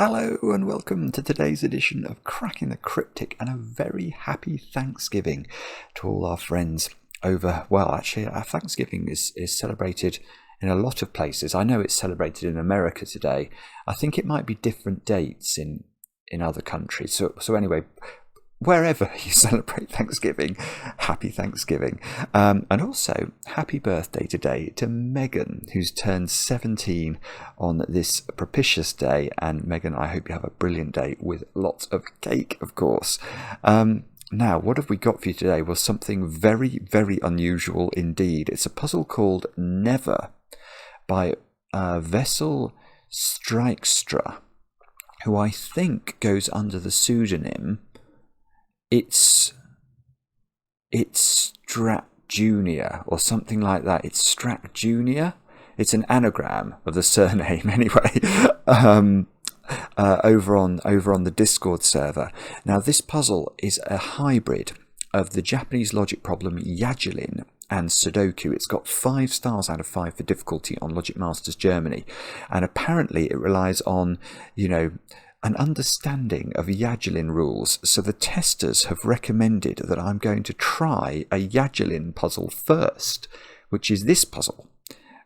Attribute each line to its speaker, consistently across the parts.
Speaker 1: Hello and welcome to today's edition of Cracking the Cryptic, and a very happy Thanksgiving to all our friends over, well, actually our Thanksgiving is celebrated in a lot of places. I know it's celebrated in America today. I think it might be different dates in other countries. So anyway, wherever you celebrate Thanksgiving, happy Thanksgiving. And also, happy birthday today to Megan, who's turned 17 on this propitious day. And Megan, I hope you have a brilliant day with lots of cake, of course. Now, what have we got for you today? Well, something very, very unusual indeed. It's a puzzle called Never by Wessel Strijkstra, who I think goes under the pseudonym It's Strat Junior or something like that. It's Strat Junior. It's an anagram of the surname anyway. Over on the Discord server. Now, this puzzle is a hybrid of the Japanese logic problem yajilin and sudoku. It's got 5 stars out of 5 for difficulty on Logic Masters Germany, and apparently it relies on, an understanding of yajilin rules. So the testers have recommended that I'm going to try a yajilin puzzle first, which is this puzzle,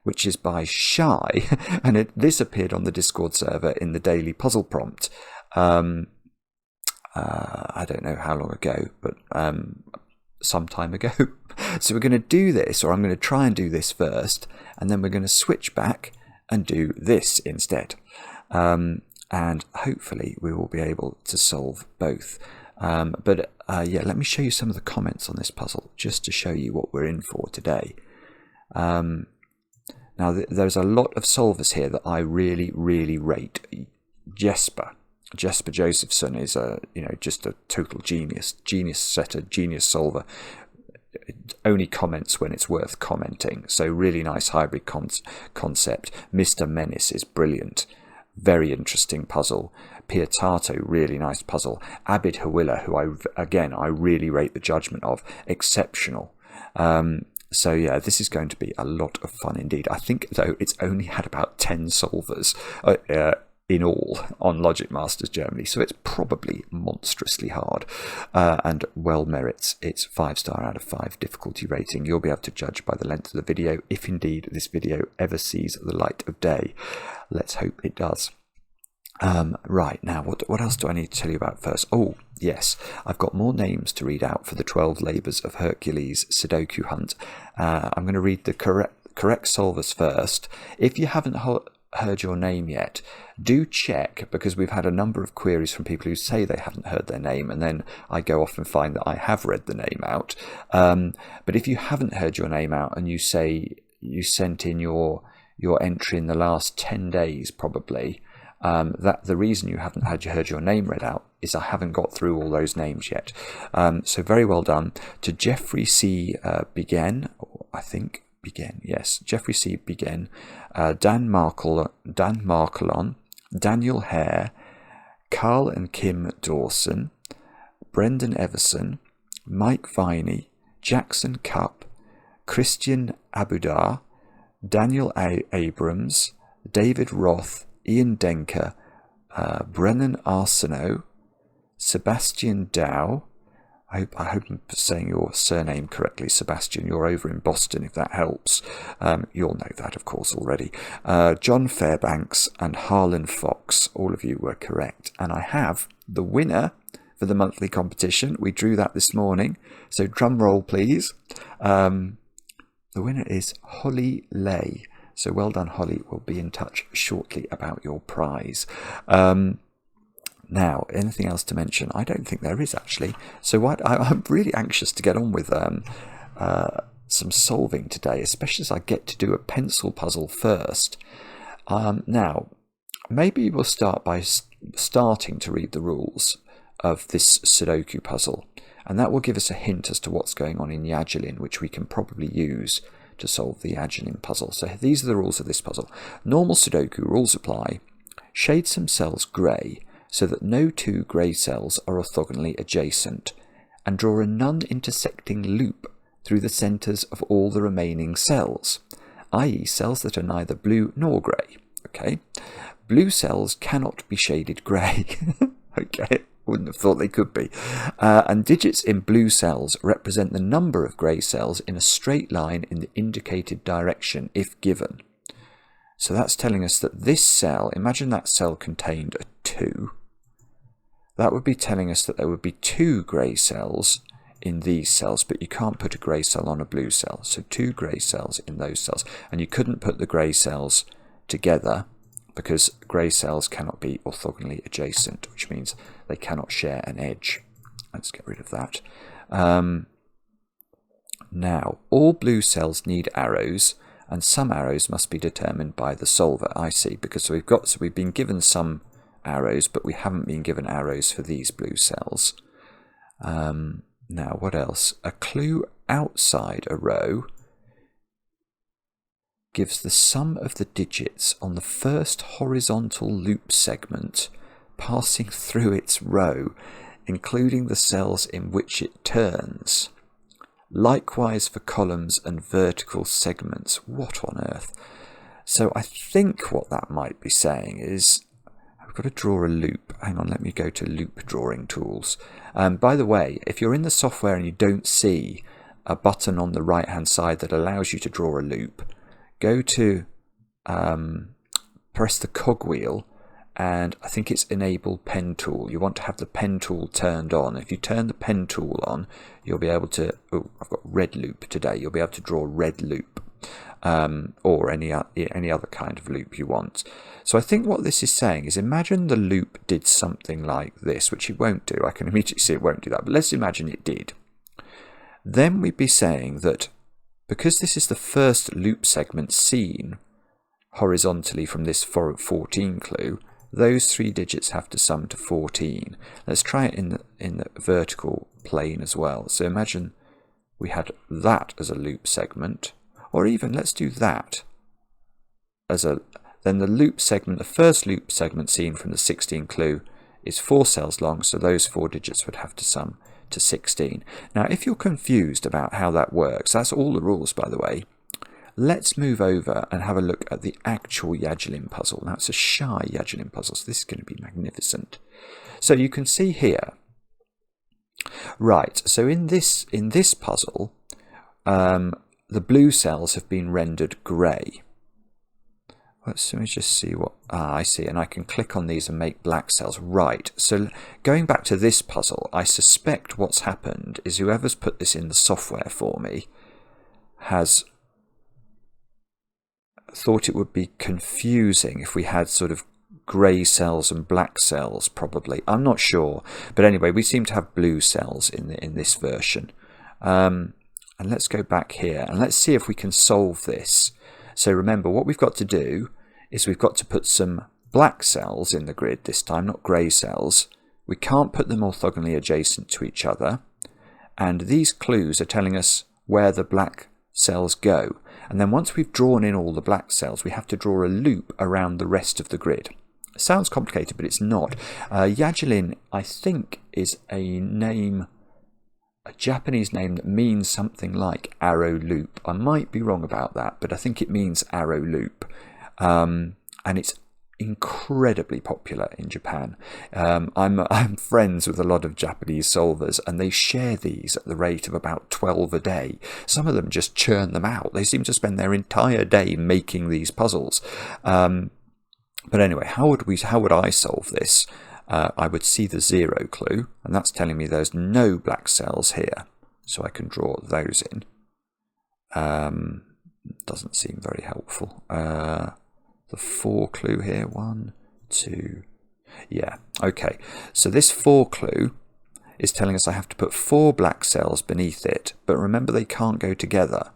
Speaker 1: which is by Shye, and this appeared on the Discord server in the daily puzzle prompt. I don't know how long ago, but some time ago. So we're going to do this, or I'm going to try and do this first, and then we're going to switch back and do this instead. And hopefully we will be able to solve both. But let me show you some of the comments on this puzzle, just to show you what we're in for today. Now, there's a lot of solvers here that I really, really rate. Jesper Josephson is just a total genius setter, genius solver. Only comments when it's worth commenting. So really nice hybrid concept. Mr. Menace is brilliant. Very interesting puzzle. Pietato, really nice puzzle. Abid Hawilla, who I really rate the judgment of, exceptional. So yeah, this is going to be a lot of fun indeed. I think, though, it's only had about 10 solvers in all on Logic Masters Germany, so it's probably monstrously hard, and well merits its 5-star out of 5 difficulty rating. You'll be able to judge by the length of the video, if indeed this video ever sees the light of day. Let's hope it does. Right, now, what else do I need to tell you about first? Oh, yes, I've got more names to read out for the 12 Labours of Hercules Sudoku Hunt. I'm going to read the correct solvers first. If you haven't heard your name yet, do check, because we've had a number of queries from people who say they haven't heard their name, and then I go off and find that I have read the name out. But if you haven't heard your name out and you say you sent in your entry in the last 10 days, probably, that the reason you haven't heard your name read out is I haven't got through all those names yet. So very well done to Jeffrey C. Begin, I think. Begin, yes. Jeffrey C. Begin, Dan Markelon, Daniel Hare, Carl and Kim Dawson, Brendan Everson, Mike Viney, Jackson Cup, Christian Abudar, Daniel Abrams, David Roth, Ian Denker, Brennan Arsenault, Sebastian Dow. I hope I'm saying your surname correctly, Sebastian. You're over in Boston, if that helps. You'll know that, of course, already. John Fairbanks and Harlan Fox. All of you were correct. And I have the winner for the monthly competition. We drew that this morning. So drum roll, please. The winner is Holly Lay. So well done, Holly. We'll be in touch shortly about your prize. Now, anything else to mention? I don't think there is, actually. So I'm really anxious to get on with some solving today, especially as I get to do a pencil puzzle first. Now, maybe we'll start by starting to read the rules of this Sudoku puzzle, and that will give us a hint as to what's going on in yajilin, which we can probably use to solve the yajilin puzzle. So these are the rules of this puzzle. Normal Sudoku rules apply. Shade some cells grey so that no 2 grey cells are orthogonally adjacent, and draw a non-intersecting loop through the centres of all the remaining cells, i.e. cells that are neither blue nor grey. Okay. Blue cells cannot be shaded grey. Okay, wouldn't have thought they could be. And digits in blue cells represent the number of grey cells in a straight line in the indicated direction if given. So that's telling us that this cell, imagine that cell contained a 2. That would be telling us that there would be 2 grey cells in these cells, but you can't put a grey cell on a blue cell. So 2 grey cells in those cells. And you couldn't put the grey cells together because grey cells cannot be orthogonally adjacent, which means they cannot share an edge. Let's get rid of that. Now, all blue cells need arrows, and some arrows must be determined by the solver. I see, because we've been given some arrows, but we haven't been given arrows for these blue cells. Now, what else? A clue outside a row gives the sum of the digits on the first horizontal loop segment passing through its row, including the cells in which it turns. Likewise for columns and vertical segments. What on earth? So I think what that might be saying is, I've got to draw a loop. Hang on, let me go to loop drawing tools. By the way, if you're in the software and you don't see a button on the right hand side that allows you to draw a loop, go to press the cogwheel, and I think it's enable pen tool. You want to have the pen tool turned on. If you turn the pen tool on, you'll be able to, oh, I've got red loop today, you'll be able to draw red loop, or any other kind of loop you want. So I think what this is saying is, imagine the loop did something like this, which it won't do. I can immediately see it won't do that, but let's imagine it did. Then we'd be saying that because this is the first loop segment seen horizontally from this 14 clue, those 3 digits have to sum to 14. Let's try it in the vertical plane as well. So imagine we had that as a loop segment, or even let's do that as then the loop segment, the first loop segment seen from the 16 clue is 4 cells long, so those 4 digits would have to sum to 16. Now, if you're confused about how that works, that's all the rules, by the way. Let's move over and have a look at the actual yajilin puzzle. Now, it's a shye yajilin puzzle, so this is going to be magnificent. So you can see here, right, so in this puzzle, the blue cells have been rendered grey. Let me just see what, I see, and I can click on these and make black cells. Right, so going back to this puzzle, I suspect what's happened is whoever's put this in the software for me has thought it would be confusing if we had sort of grey cells and black cells, probably. I'm not sure, but anyway, we seem to have blue cells in this version. And let's go back here and let's see if we can solve this. So remember, what we've got to do is we've got to put some black cells in the grid this time, not grey cells. We can't put them orthogonally adjacent to each other. And these clues are telling us where the black cells go. And then once we've drawn in all the black cells, we have to draw a loop around the rest of the grid. It sounds complicated, but it's not. Yajilin, I think, is a name, a Japanese name that means something like arrow loop. I might be wrong about that, but I think it means arrow loop. And it's incredibly popular in Japan. I'm friends with a lot of Japanese solvers, and they share these at the rate of about 12 a day. Some of them just churn them out. They seem to spend their entire day making these puzzles. But anyway, how would I solve this? I would see the 0 clue, and that's telling me there's no black cells here, so I can draw those in. Doesn't seem very helpful. The 4 clue here, 1, 2, yeah, okay. So this 4 clue is telling us I have to put 4 black cells beneath it, but remember they can't go together.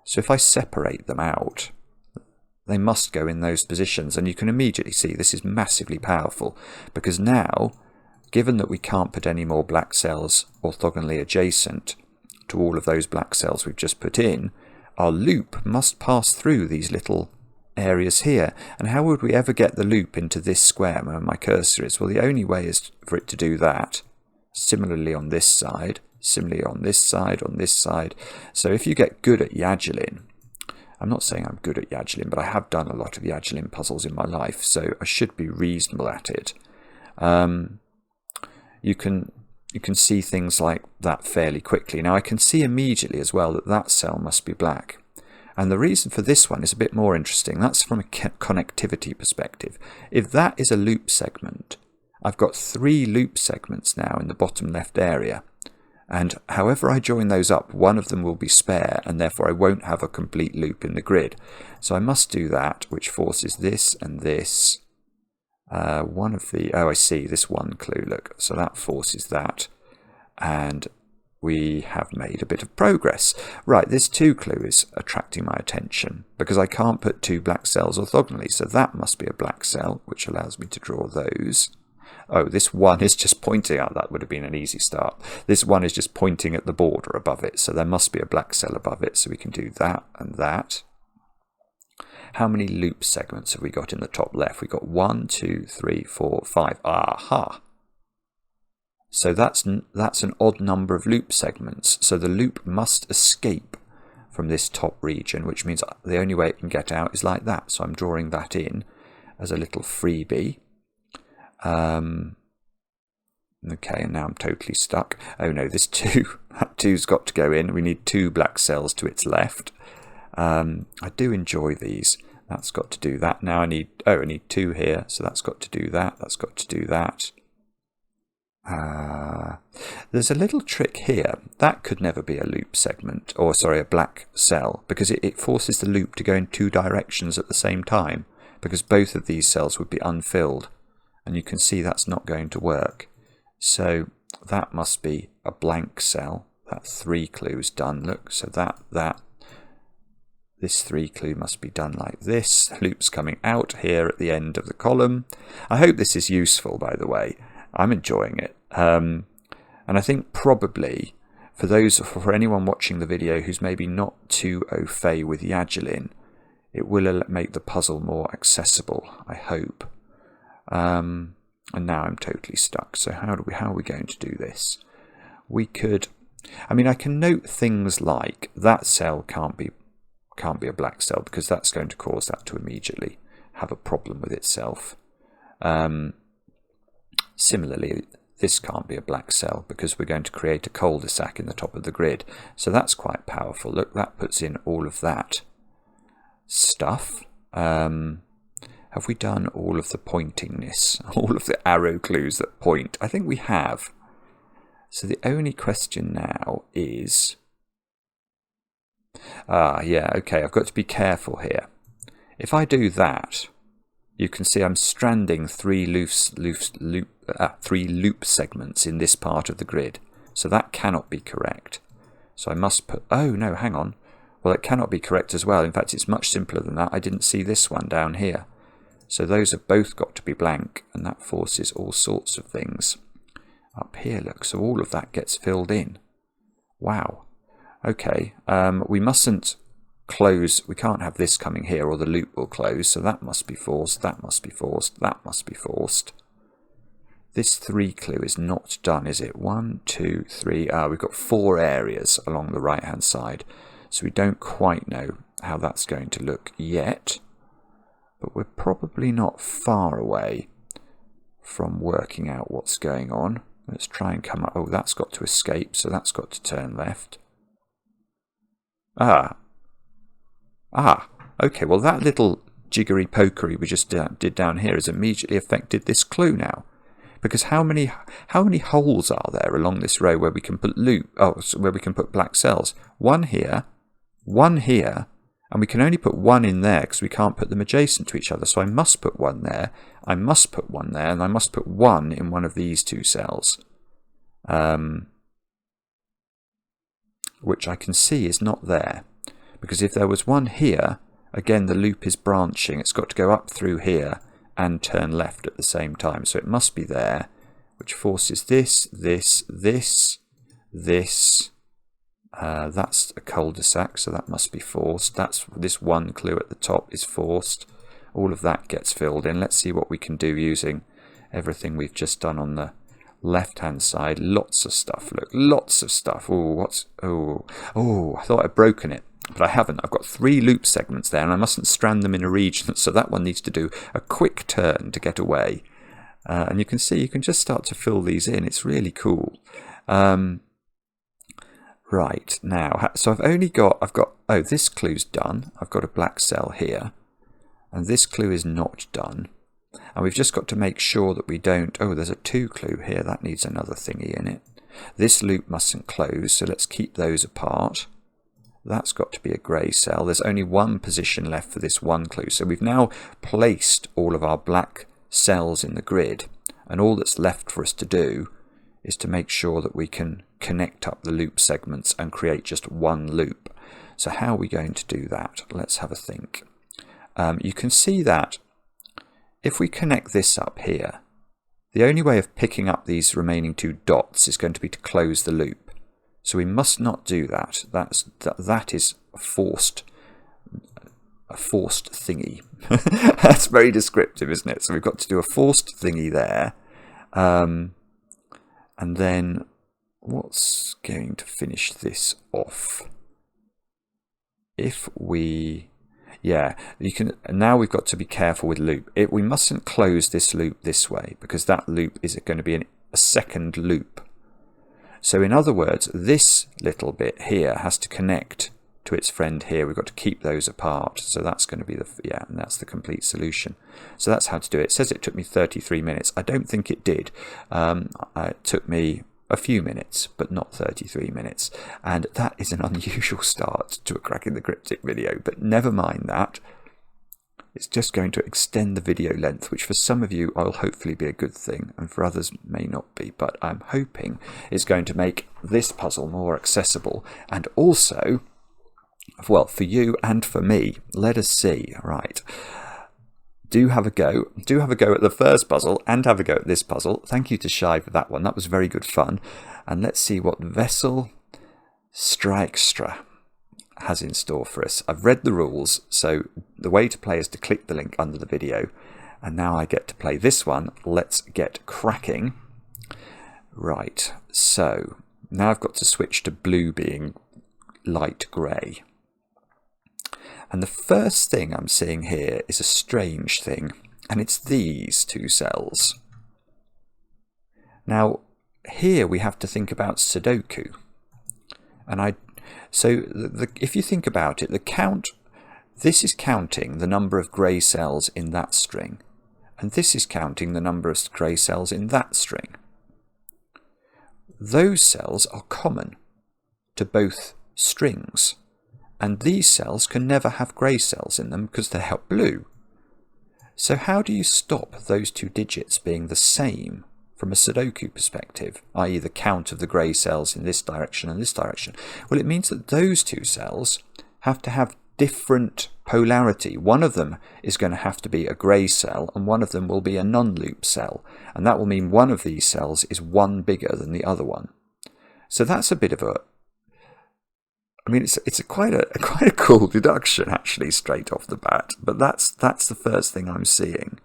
Speaker 1: So if I separate them out, they must go in those positions, and you can immediately see this is massively powerful, because now, given that we can't put any more black cells orthogonally adjacent to all of those black cells we've just put in, our loop must pass through these little areas here. And how would we ever get the loop into this square where my cursor is? Well, the only way is for it to do that. Similarly on this side, similarly on this side, on this side. So if you get good at yajilin, I'm not saying I'm good at yajilin, but I have done a lot of yajilin puzzles in my life, so I should be reasonable at it. You can see things like that fairly quickly. Now I can see immediately as well that that cell must be black. And the reason for this one is a bit more interesting. That's from a connectivity perspective. If that is a loop segment, I've got 3 loop segments now in the bottom left area. And however I join those up, one of them will be spare, and therefore I won't have a complete loop in the grid. So I must do that, which forces this and this. One of the, oh, I see, this one clue, look. So that forces that. And we have made a bit of progress. Right, this 2 clue is attracting my attention because I can't put 2 black cells orthogonally. So that must be a black cell, which allows me to draw those. Oh, this one is just pointing out. That would have been an easy start. This one is just pointing at the border above it. So there must be a black cell above it. So we can do that and that. How many loop segments have we got in the top left? We've got 1, 2, 3, 4, 5. Aha! So that's an odd number of loop segments. So the loop must escape from this top region, which means the only way it can get out is like that. So I'm drawing that in as a little freebie. Okay, and now I'm totally stuck. Oh no, this 2, that 2's got to go in. We need 2 black cells to its left. I do enjoy these. That's got to do that. Now I need 2 here, so that's got to do that. That's got to do that. There's a little trick here. That could never be a loop segment, or sorry, a black cell, because it forces the loop to go in 2 directions at the same time, because both of these cells would be unfilled, and you can see that's not going to work. So that must be a blank cell. That 3 clue is done. Look, so this 3 clue must be done like this. Loop's coming out here at the end of the column. I hope this is useful, by the way. I'm enjoying it. And I think probably for anyone watching the video who's maybe not too au fait with yajilin, it will make the puzzle more accessible, I hope. And now I'm totally stuck. So how are we going to do this? We could, I mean, I can note things like that cell can't be a black cell because that's going to cause that to immediately have a problem with itself. Similarly, this can't be a black cell because we're going to create a cul-de-sac in the top of the grid. So that's quite powerful. Look, that puts in all of that stuff. Have we done all of the pointingness, all of the arrow clues that point? I think we have. So the only question now is... yeah, okay, I've got to be careful here. If I do that, you can see I'm stranding 3 loop segments in this part of the grid. So that cannot be correct. So I must put... Oh, no, hang on. Well, it cannot be correct as well. In fact, it's much simpler than that. I didn't see this one down here. So those have both got to be blank, and that forces all sorts of things. Up here, look, so all of that gets filled in. Wow. Okay, we mustn't close, we can't have this coming here or the loop will close, so that must be forced, that must be forced, that must be forced. This 3 clue is not done, is it? 1, 2, 3, we've got 4 areas along the right hand side, so we don't quite know how that's going to look yet, but we're probably not far away from working out what's going on. Let's try and come up, oh, that's got to escape, so that's got to turn left. Okay, well that little jiggery pokery we just did down here has immediately affected this clue now. Because how many holes are there along this row where we can put where we can put black cells? 1 here, and we can only put 1 in there because we can't put them adjacent to each other. So I must put 1 there, I must put 1 there, and I must put 1 in one of these 2 cells. Which I can see is not there. Because if there was 1 here, again the loop is branching. It's got to go up through here and turn left at the same time. So it must be there, which forces this. That's a cul-de-sac, so that must be forced. That's this 1 clue at the top is forced. All of that gets filled in. Let's see what we can do using everything we've just done on the left-hand side. Lots of stuff. Look, lots of stuff. Oh, I thought I'd broken it. but I haven't. I've got 3 loop segments there, and I mustn't strand them in a region, so that one needs to do a quick turn to get away. And you can see, you can just start to fill these in. It's really cool. Right, now, so I've got, oh, this clue's done. I've got a black cell here, and this clue is not done. And we've just got to make sure that we don't, oh, there's a 2 clue here. That needs another thingy in it. This loop mustn't close, so let's keep those apart. That's got to be a grey cell. There's only 1 position left for this 1 clue. So we've now placed all of our black cells in the grid, and all that's left for us to do is to make sure that we can connect up the loop segments and create just 1 loop. So how are we going to do that? Let's have a think. You can see that if we connect this up here, the only way of picking up these remaining 2 dots is going to be to close the loop. So we must not do that. That is a forced thingy. That's very descriptive, isn't it? So we've got to do a forced thingy there. And then what's going to finish this off? If we... Yeah, you can. Now we've got to be careful with loop. We mustn't close this loop this way, because that loop is going to be a second loop. So in other words, this little bit here has to connect to its friend here. We've got to keep those apart. So that's going to be and that's the complete solution. So that's how to do it. It says it took me 33 minutes. I don't think it did. It took me a few minutes, but not 33 minutes. And that is an unusual start to a Cracking the Cryptic video, but never mind that. It's just going to extend the video length, which for some of you will hopefully be a good thing, and for others may not be, but I'm hoping it's going to make this puzzle more accessible, and also, well, for you and for me. Let us see. Right. Do have a go. Do have a go at the first puzzle and have a go at this puzzle. Thank you to Shye for that one. That was very good fun. And let's see what Wessel Strijkstra has in store for us. I've read the rules, so the way to play is to click the link under the video. And now I get to play this one. Let's get cracking. Right, so now I've got to switch to blue being light grey. And the first thing I'm seeing here is a strange thing, and it's these 2 cells. Now, here we have to think about sudoku. And if you think about it, this is counting the number of grey cells in that string, and this is counting the number of grey cells in that string. Those cells are common to both strings. And these cells can never have grey cells in them because they're blue. So how do you stop those 2 digits being the same from a Sudoku perspective, i.e. the count of the grey cells in this direction and this direction? Well, it means that those 2 cells have to have different polarity. One of them is going to have to be a grey cell, and one of them will be a non-loop cell. And that will mean one of these cells is 1 bigger than the other one. So that's a bit of a... I mean, it's quite a cool deduction, actually, straight off the bat. But that's the first thing I'm seeing.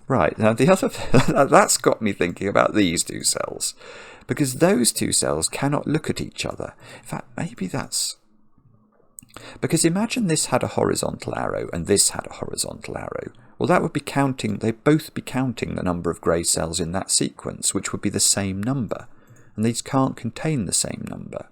Speaker 1: Right, now the other that's got me thinking about these 2 cells, because those 2 cells cannot look at each other. In fact, maybe that's because imagine this had a horizontal arrow and this had a horizontal arrow. Well, that would be counting, they'd both be counting the number of grey cells in that sequence, which would be the same number. And these can't contain the same number.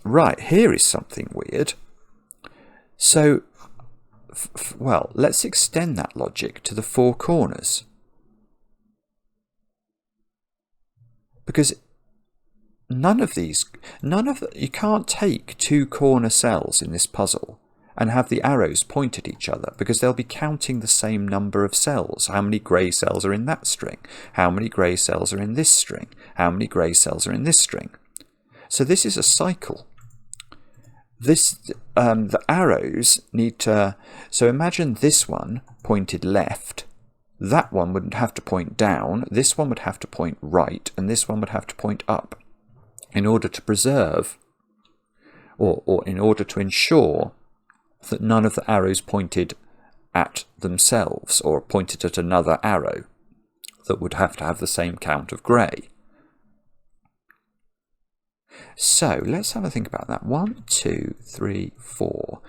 Speaker 1: Right, here is something weird. So, well, let's extend that logic to the 4 corners. Because you can't take 2 corner cells in this puzzle and have the arrows point at each other, because they'll be counting the same number of cells. How many grey cells are in that string? How many grey cells are in this string? How many grey cells are in this string? So this is a cycle. The arrows need to... So imagine this one pointed left. That one would have to point down. This one would have to point right. And this one would have to point up, in order to preserve, or in order to ensure that none of the arrows pointed at themselves or pointed at another arrow that would have to have the same count of grey. So let's have a think about that. 1, 2, 3, 4.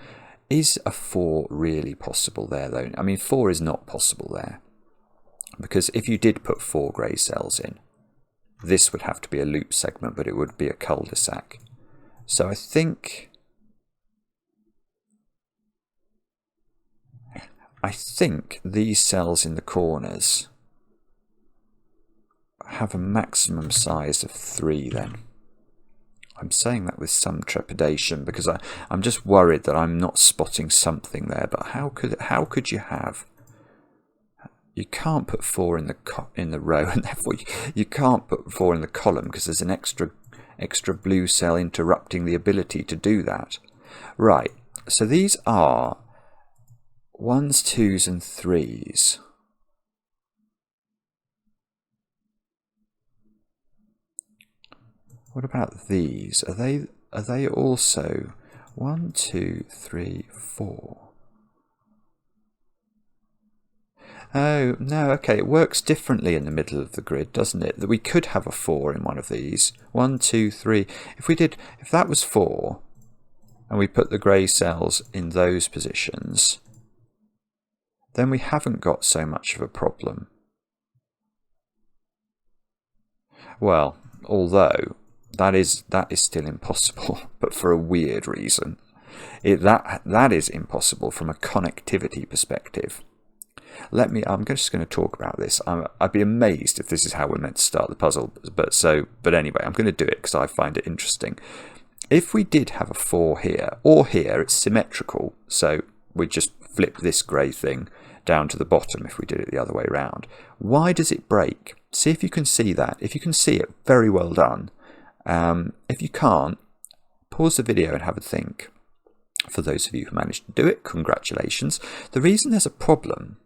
Speaker 1: Is a 4 really possible there though? I mean, 4 is not possible there, because if you did put 4 grey cells in, this would have to be a loop segment, but it would be a cul-de-sac. So I think these cells in the corners have a maximum size of 3 then. I'm saying that with some trepidation because I'm just worried that I'm not spotting something there. But how could you have? You can't put 4 in the row, and therefore you can't put 4 in the column because there's an extra blue cell interrupting the ability to do that. Right. So these are 1s, 2s, and 3s. What about these? Are they also 1, 2, 3, 4? Oh, no, okay, it works differently in the middle of the grid, doesn't it? That we could have a 4 in one of these. 1, 2, 3. If that was 4, and we put the grey cells in those positions, then we haven't got so much of a problem. Well, although that is still impossible, but for a weird reason. That is impossible from a connectivity perspective. I'm just going to talk about this. I'd be amazed if this is how we're meant to start the puzzle. But anyway, I'm going to do it because I find it interesting. If we did have a 4 here, or here, it's symmetrical. So we just flip this grey thing down to the bottom if we did it the other way around. Why does it break? See if you can see that. If you can see it, very well done. If you can't, pause the video and have a think. For those of you who managed to do it, congratulations. The reason there's a problem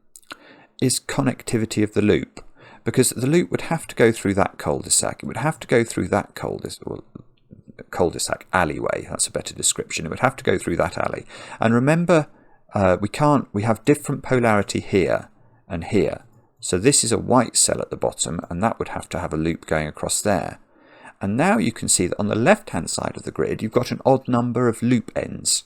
Speaker 1: is connectivity of the loop, because the loop would have to go through that cul-de-sac. It would have to go through that cul-de-sac alleyway. That's a better description. It would have to go through that alley. And remember, we have different polarity here and here. So this is a white cell at the bottom, and that would have to have a loop going across there. And now you can see that on the left-hand side of the grid, you've got an odd number of loop ends.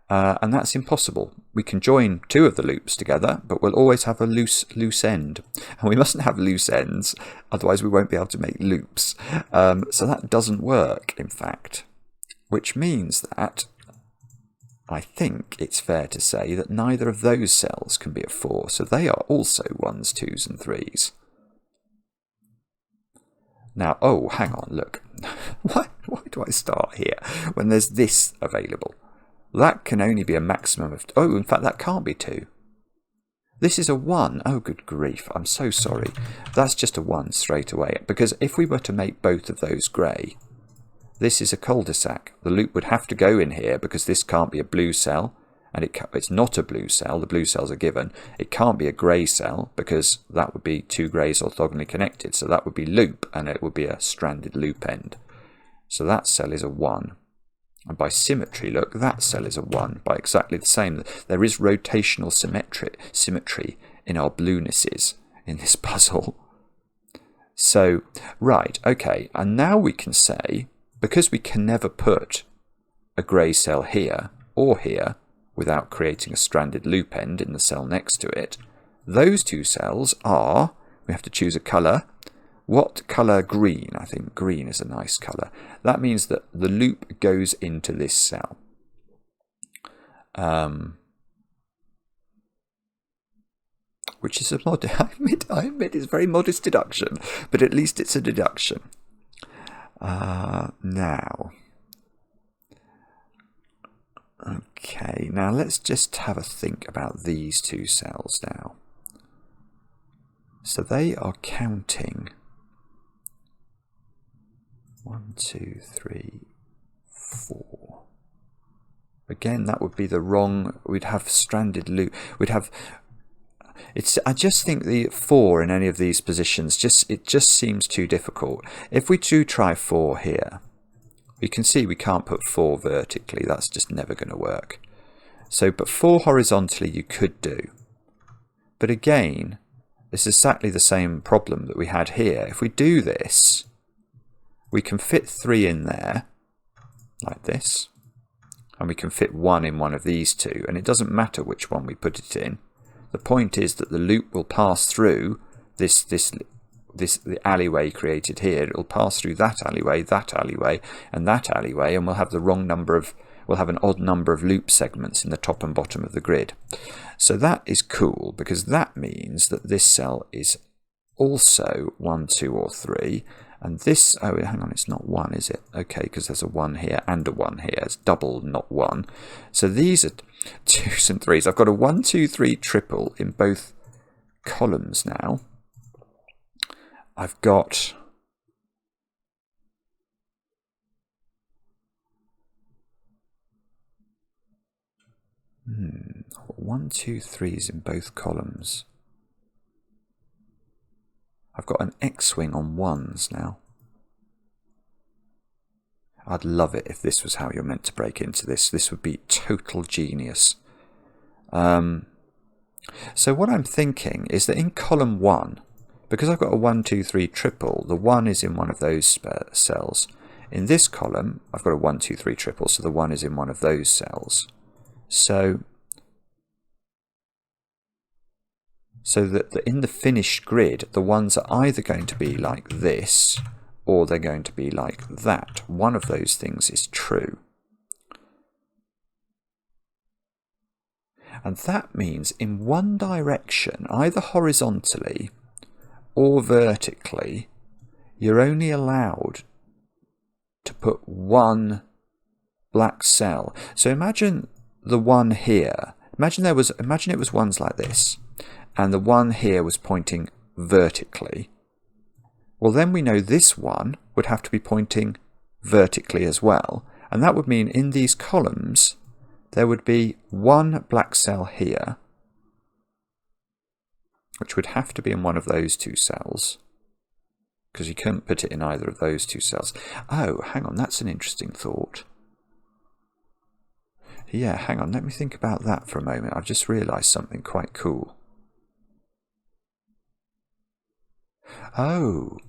Speaker 1: And that's impossible. We can join 2 of the loops together, but we'll always have a loose end. And we mustn't have loose ends, otherwise we won't be able to make loops. So that doesn't work, in fact. Which means that I think it's fair to say that neither of those cells can be a 4. So they are also 1s, 2s, and 3s. Now, oh, hang on, look. Why do I start here when there's this available? That can only be a maximum of... Oh, in fact, that can't be 2. This is a 1. Oh, good grief. I'm so sorry. That's just a 1 straight away. Because if we were to make both of those grey, this is a cul-de-sac. The loop would have to go in here because this can't be a blue cell. And it's not a blue cell. The blue cells are given. It can't be a grey cell because that would be 2 greys orthogonally connected. So that would be loop, and it would be a stranded loop end. So that cell is a 1. And by symmetry, look, that cell is a 1 by exactly the same. There is rotational symmetry in our bluenesses in this puzzle. So, right, okay, and now we can say, because we can never put a grey cell here or here without creating a stranded loop end in the cell next to it, those 2 cells are, we have to choose a colour. What colour? Green. I think green is a nice colour. That means that the loop goes into this cell. Which is I admit it's a very modest deduction, but at least it's a deduction. Now. Okay, now let's just have a think about these 2 cells now. So they are counting 1, 2, 3, 4. Again, that would be the wrong. We'd have stranded loop. We'd have. I just think the 4 in any of these positions it just seems too difficult. If we do try 4 here, you can see we can't put 4 vertically. That's just never going to work. So, but 4 horizontally you could do. But again, it's exactly the same problem that we had here. If we do this, we can fit 3 in there, like this. And we can fit 1 in one of these two. And it doesn't matter which one we put it in. The point is that the loop will pass through the alleyway created here. It will pass through that alleyway, and that alleyway, and we'll have we'll have an odd number of loop segments in the top and bottom of the grid. So that is cool, because that means that this cell is also 1, 2, or 3, and this, oh hang on, it's not 1, is it? Okay, because there's a 1 here and a 1 here. It's double, not 1. So these are 2s and 3s. I've got a 1, 2, 3 triple in both columns now. I've got 1, 2, 3s in both columns. I've got an X-wing on 1s now. I'd love it if this was how you're meant to break into this. This would be total genius. So what I'm thinking is that in column 1, because I've got a 1, 2, 3 triple, the 1 is in one of those cells. In this column, I've got a 1, 2, 3 triple, so the 1 is in one of those cells. So that in the finished grid, the ones are either going to be like this, or they're going to be like that. One of those things is true. And that means in one direction, either horizontally or vertically, you're only allowed to put one black cell. So imagine the one here. Imagine it was ones like this, and the one here was pointing vertically. Well, then we know this one would have to be pointing vertically as well, and that would mean in these columns there would be one black cell here, which would have to be in one of those two cells, because you couldn't put it in either of those two cells. Oh, hang on, that's an interesting thought. Yeah, hang on, let me think about that for a moment. I've just realised something quite cool. Oh,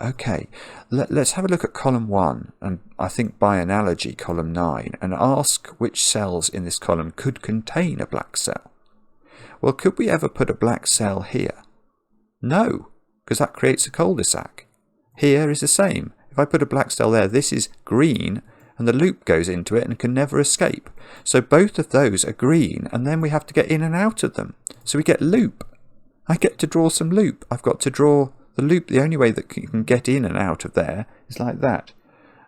Speaker 1: okay. Let's have a look at column 1, and I think by analogy column 9, and ask which cells in this column could contain a black cell. Well, could we ever put a black cell here? No, because that creates a cul-de-sac. Here is the same. If I put a black cell there, this is green, and the loop goes into it and can never escape. So both of those are green, and then we have to get in and out of them. So we get loop. I get to draw some loop. I've got to draw the loop. The only way that you can get in and out of there is like that.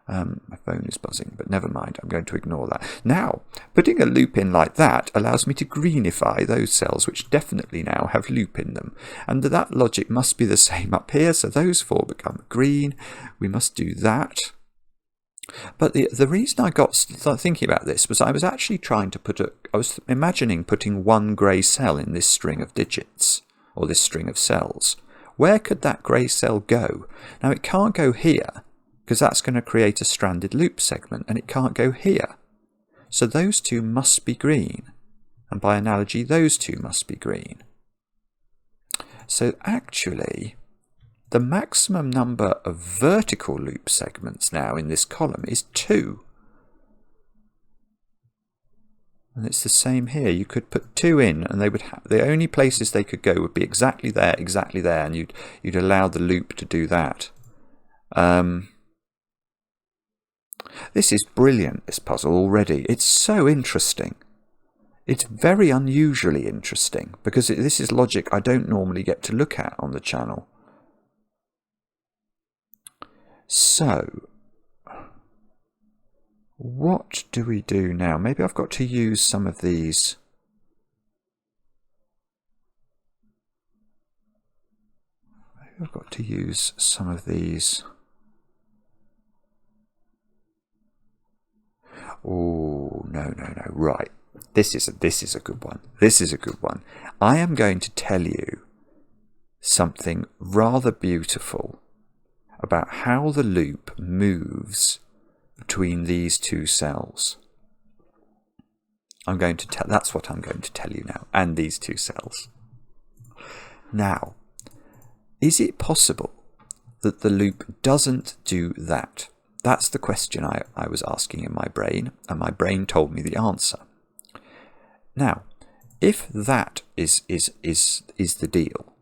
Speaker 1: My phone is buzzing, but never mind. I'm going to ignore that. Now, putting a loop in like that allows me to greenify those cells, which definitely now have loop in them. And that logic must be the same up here. So those 4 become green. We must do that. But the reason I got thinking about this was I was actually trying to I was imagining putting one grey cell in this string of digits, or this string of cells. Where could that grey cell go? Now it can't go here, because that's going to create a stranded loop segment, and it can't go here. So those two must be green, and by analogy those two must be green. So actually, the maximum number of vertical loop segments now in this column is 2. And it's the same here. You could put 2 in, and they would the only places they could go would be exactly there, and you'd allow the loop to do that. This is brilliant, this puzzle already. It's so interesting. It's very unusually interesting, because this is logic I don't normally get to look at on the channel. So, what do we do now? Maybe I've got to use some of these. Maybe I've got to use some of these. Oh, no. Right. This is a good one. This is a good one. I am going to tell you something rather beautiful about how the loop moves between these two cells. That's what I'm going to tell you now. And these two cells. Now, is it possible that the loop doesn't do that? That's the question I was asking in my brain, and my brain told me the answer. Now, if that is the deal,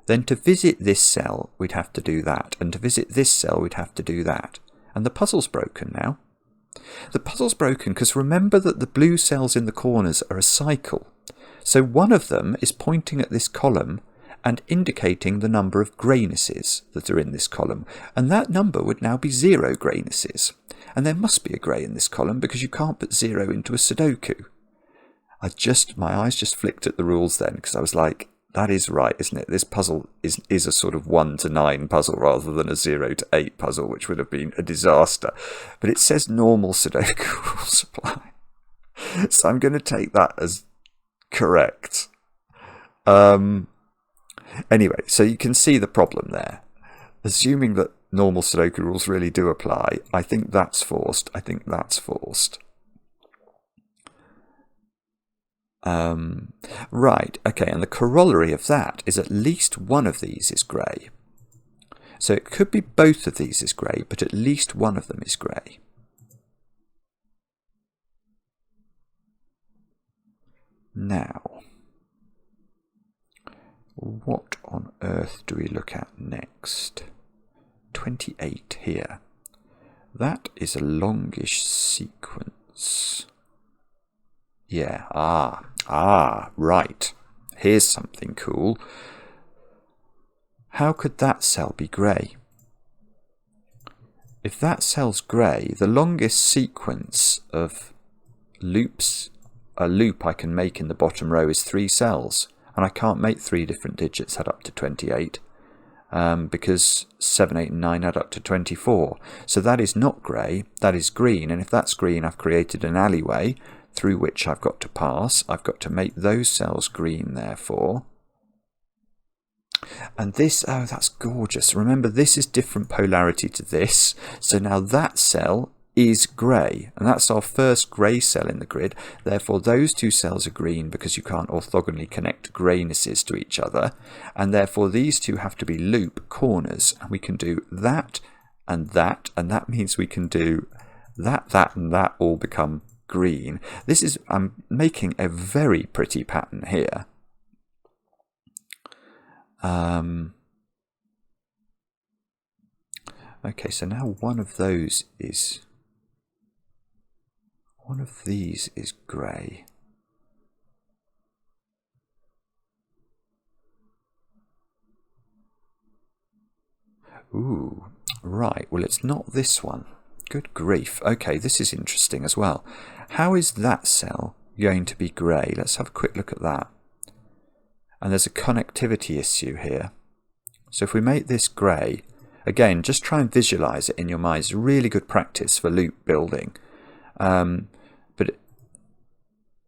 Speaker 1: then to visit this cell, we'd have to do that. And to visit this cell, we'd have to do that. And the puzzle's broken now. The puzzle's broken because remember that the blue cells in the corners are a cycle. So one of them is pointing at this column and indicating the number of greynesses that are in this column. And that number would now be 0 greynesses. And there must be a grey in this column because you can't put 0 into a sudoku. My eyes just flicked at the rules then because I was like, that is right, isn't it? This puzzle is a sort of 1 to 9 puzzle rather than a 0 to 8 puzzle, which would have been a disaster. But it says normal sudoku rules apply. So I'm going to take that as correct. Anyway, so you can see the problem there. Assuming that normal sudoku rules really do apply, I think that's forced. Right, okay, and the corollary of that is at least one of these is grey. So it could be both of these is grey, but at least one of them is grey. Now, what on earth do we look at next? 28 here. That is a longish sequence. Yeah, right. Here's something cool. How could that cell be grey? If that cell's grey, the longest sequence of loops, a loop I can make in the bottom row is 3 cells. And I can't make 3 different digits add up to 28 because 7, 8 and 9 add up to 24. So that is not grey, that is green. And if that's green, I've created an alleyway through which I've got to pass. I've got to make those cells green, therefore. And this, oh, that's gorgeous. Remember, this is different polarity to this. So now that cell is grey, and that's our first grey cell in the grid. Therefore, those 2 cells are green because you can't orthogonally connect greynesses to each other. And therefore, these 2 have to be loop corners. And we can do that, and that means we can do that, and that all become green. I'm making a very pretty pattern here. Okay, so now one of these is grey. Ooh, right, well it's not this one. Good grief. Okay, this is interesting as well. How is that cell going to be grey? Let's have a quick look at that. And there's a connectivity issue here. So if we make this grey, again, just try and visualise it in your mind. It's really good practice for loop building. But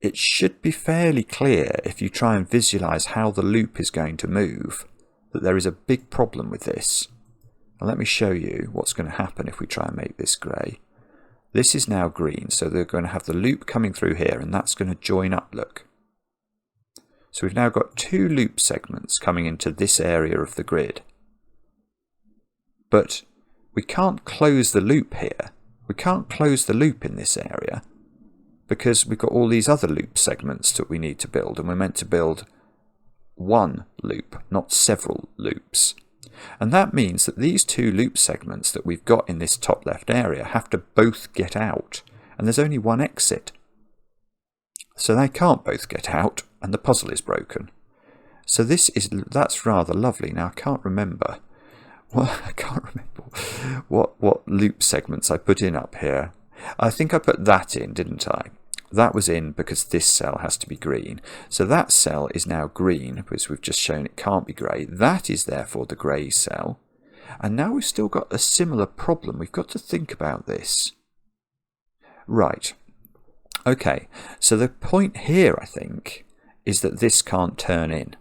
Speaker 1: it should be fairly clear if you try and visualise how the loop is going to move, that there is a big problem with this. Now let me show you what's going to happen if we try and make this grey. This is now green, so they're going to have the loop coming through here, and that's going to join up, look. So we've now got 2 loop segments coming into this area of the grid. But we can't close the loop here. We can't close the loop in this area because we've got all these other loop segments that we need to build, and we're meant to build one loop, not several loops. And that means that these 2 loop segments that we've got in this top left area have to both get out, and there's only one exit. So they can't both get out, and the puzzle is broken. So that's rather lovely. Now I can't remember what loop segments I put in up here. I think I put that in, didn't I? That was in because this cell has to be green. So that cell is now green because we've just shown it can't be grey. That is therefore the grey cell. And now we've still got a similar problem. We've got to think about this. Right. Okay. So the point here, I think, is that this can't turn in.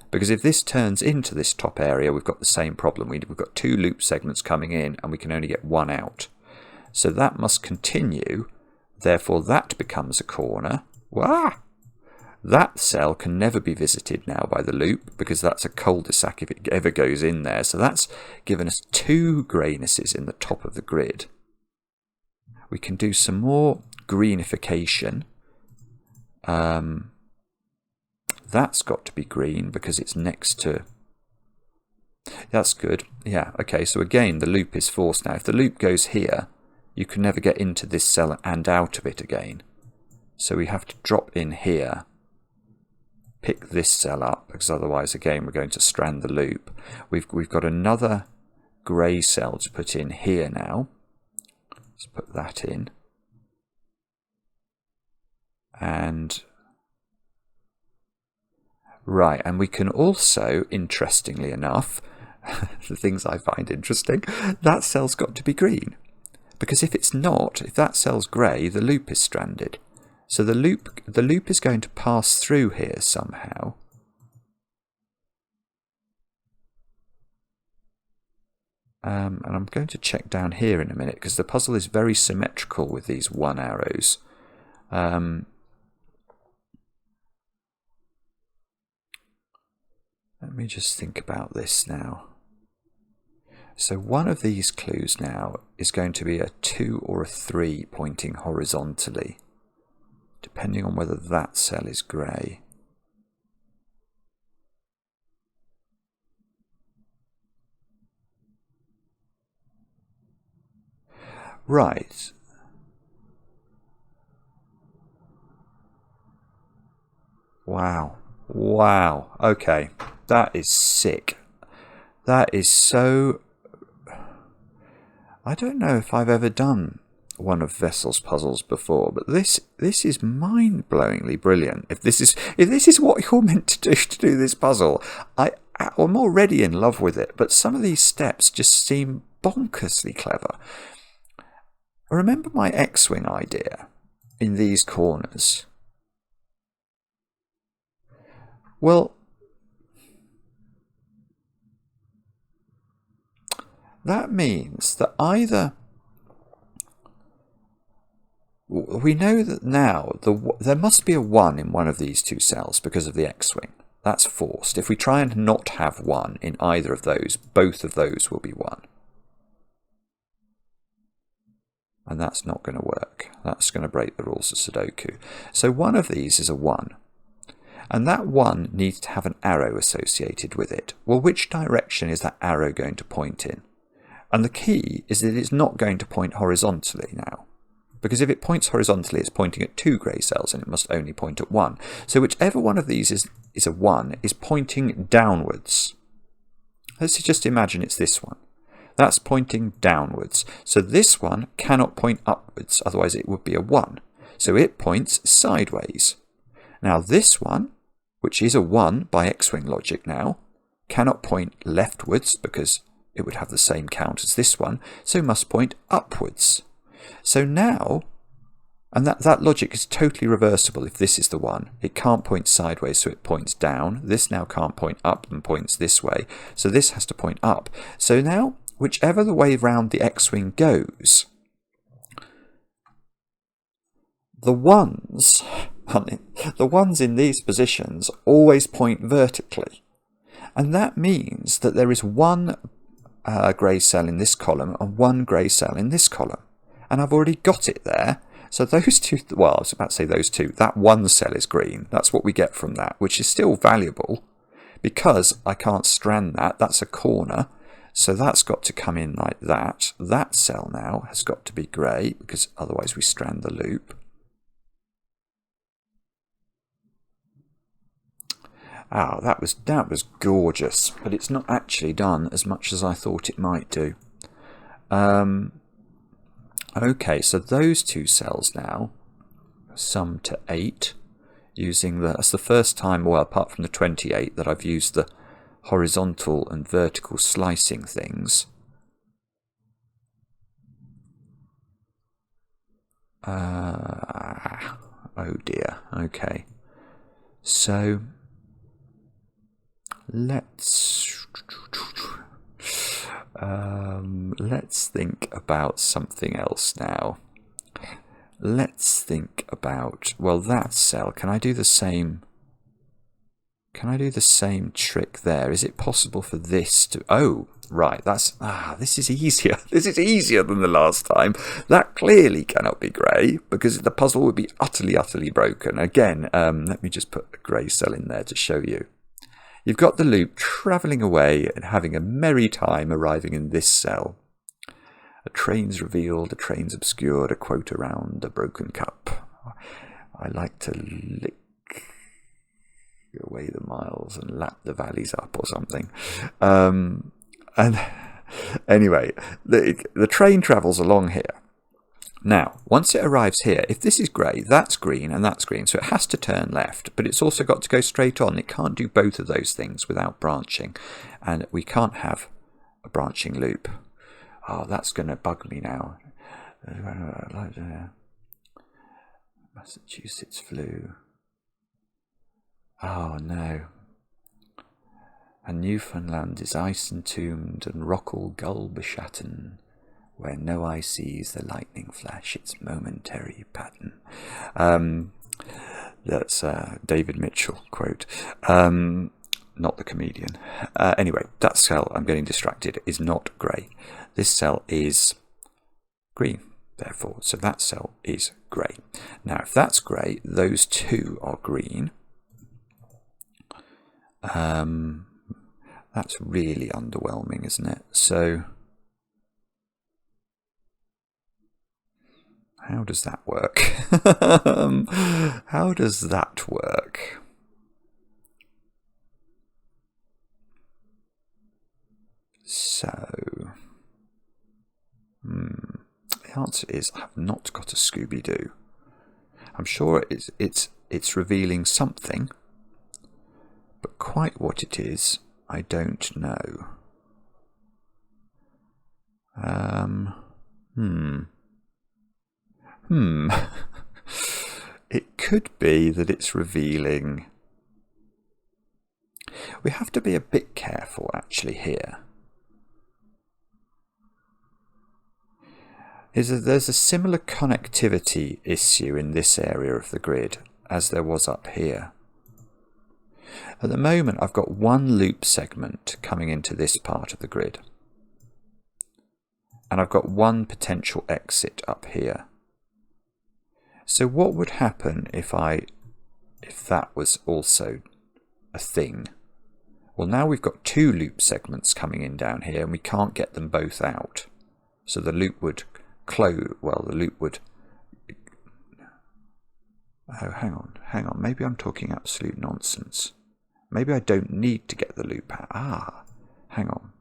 Speaker 1: Because if this turns into this top area, we've got the same problem. We've got 2 loop segments coming in and we can only get 1 out. So that must continue. Therefore, that becomes a corner, Wow! That cell can never be visited now by the loop because that's a cul-de-sac if it ever goes in there. So that's given us 2 greynesses in the top of the grid. We can do some more greenification. That's got to be green because it's next to... That's good. Yeah, okay, so again, the loop is forced now. If the loop goes here, you can never get into this cell and out of it again. So we have to drop in here, pick this cell up, because otherwise, again, we're going to strand the loop. We've got another grey cell to put in here now. Let's put that in. And... right, and we can also, interestingly enough, the things I find interesting, that cell's got to be green. Because if it's not, if that cell's grey, the loop is stranded. So the loop is going to pass through here somehow. And I'm going to check down here in a minute, because the puzzle is very symmetrical with these 1 arrows. Let me just think about this now. So one of these clues now is going to be a 2 or a 3 pointing horizontally, depending on whether that cell is grey. Right. Wow. Wow. Okay. That is sick. That is so... I don't know if I've ever done one of Wessel's puzzles before, but this is mind-blowingly brilliant. If this is what you're meant to do this puzzle, I'm already in love with it. But some of these steps just seem bonkersly clever. Remember my X-wing idea in these corners? Well, that means that either we know that now there must be a 1 in one of these 2 cells because of the X-wing. That's forced. If we try and not have 1 in either of those, both of those will be 1. And that's not going to work. That's going to break the rules of Sudoku. So one of these is a 1. And that 1 needs to have an arrow associated with it. Well, which direction is that arrow going to point in? And the key is that it's not going to point horizontally now. Because if it points horizontally, it's pointing at 2 grey cells, and it must only point at 1. So whichever one of these is a 1 is pointing downwards. Let's just imagine it's this one. That's pointing downwards. So this one cannot point upwards, otherwise it would be a 1. So it points sideways. Now this one, which is a 1 by X-wing logic now, cannot point leftwards because it would have the same count as this one, so must point upwards. So now, and that logic is totally reversible if this is the 1. It can't point sideways, so it points down. This now can't point up and points this way, so this has to point up. So now, whichever the way round the X-wing goes, the ones in these positions always point vertically. And that means that there is 1 grey cell in this column and 1 grey cell in this column. And I've already got it there. So those 2, well, I was about to say those 2, that 1 cell is green. That's what we get from that, which is still valuable because I can't strand that. That's a corner. So that's got to come in like that. That cell now has got to be grey because otherwise we strand the loop. Oh, that was gorgeous, but it's not actually done as much as I thought it might do. Okay, so those 2 cells now sum to 8 using that's the first time, well, apart from the 28, that I've used the horizontal and vertical slicing things. Oh dear, okay. So let's think about something else now. Let's think about, well, that cell, can I do the same? Can I do the same trick there? Is it possible for this to... Oh, right, this is easier. This is easier than the last time. That clearly cannot be grey, because the puzzle would be utterly, utterly broken. Again, let me just put a grey cell in there to show you. You've got the loop travelling away and having a merry time arriving in this cell. A train's revealed, a train's obscured, a quote around a broken cup. I like to lick away the miles and lap the valleys up or something. And anyway, the train travels along here. Now, once it arrives here, if this is grey, that's green and that's green, so it has to turn left, but it's also got to go straight on. It can't do both of those things without branching, and we can't have a branching loop. Oh, that's going to bug me now. Massachusetts flu. Oh no. And Newfoundland is ice entombed and rockall gull beshatten, where no eye sees the lightning flash its momentary pattern. That's a David Mitchell quote. Not the comedian. Anyway, that cell, I'm getting distracted, is not grey. This cell is green, therefore. So that cell is grey. Now, if that's grey, those two are green. That's really underwhelming, isn't it? So how does that work? How does that work? So the answer is I have not got a Scooby-Doo. I'm sure it's revealing something, but quite what it is, I don't know. It could be that it's revealing... We have to be a bit careful actually here. There's a similar connectivity issue in this area of the grid as there was up here. At the moment, I've got one loop segment coming into this part of the grid. And I've got one potential exit up here. So what would happen if that was also a thing? Well, now we've got two loop segments coming in down here, and we can't get them both out. So the loop would close. Well, the loop would... Oh, hang on. Maybe I'm talking absolute nonsense. Maybe I don't need to get the loop out. Ah, hang on.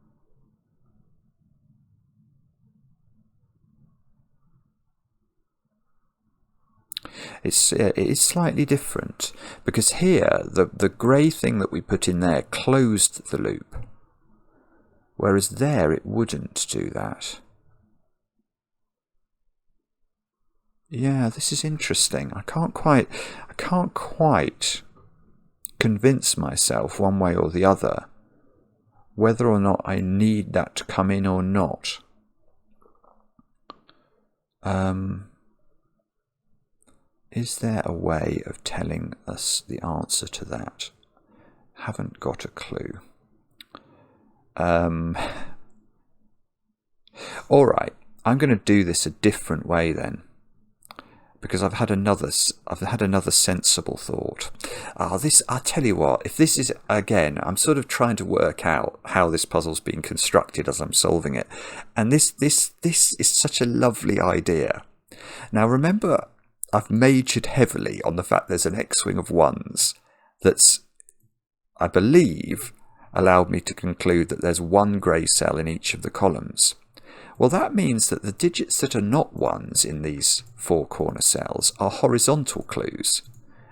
Speaker 1: It is slightly different, because here the grey thing that we put in there closed the loop, whereas there it wouldn't do that. Yeah, this is interesting. I can't quite convince myself one way or the other whether or not I need that to come in or not. Is there a way of telling us the answer to that? Haven't got a clue. All right, I'm going to do this a different way then, because I've had another sensible thought. I'll tell you what, if this is, again, I'm sort of trying to work out how this puzzle's being constructed as I'm solving it, and this is such a lovely idea. Now remember, I've majored heavily on the fact there's an X-wing of ones that's, I believe, allowed me to conclude that there's one grey cell in each of the columns. Well, that means that the digits that are not ones in these four corner cells are horizontal clues,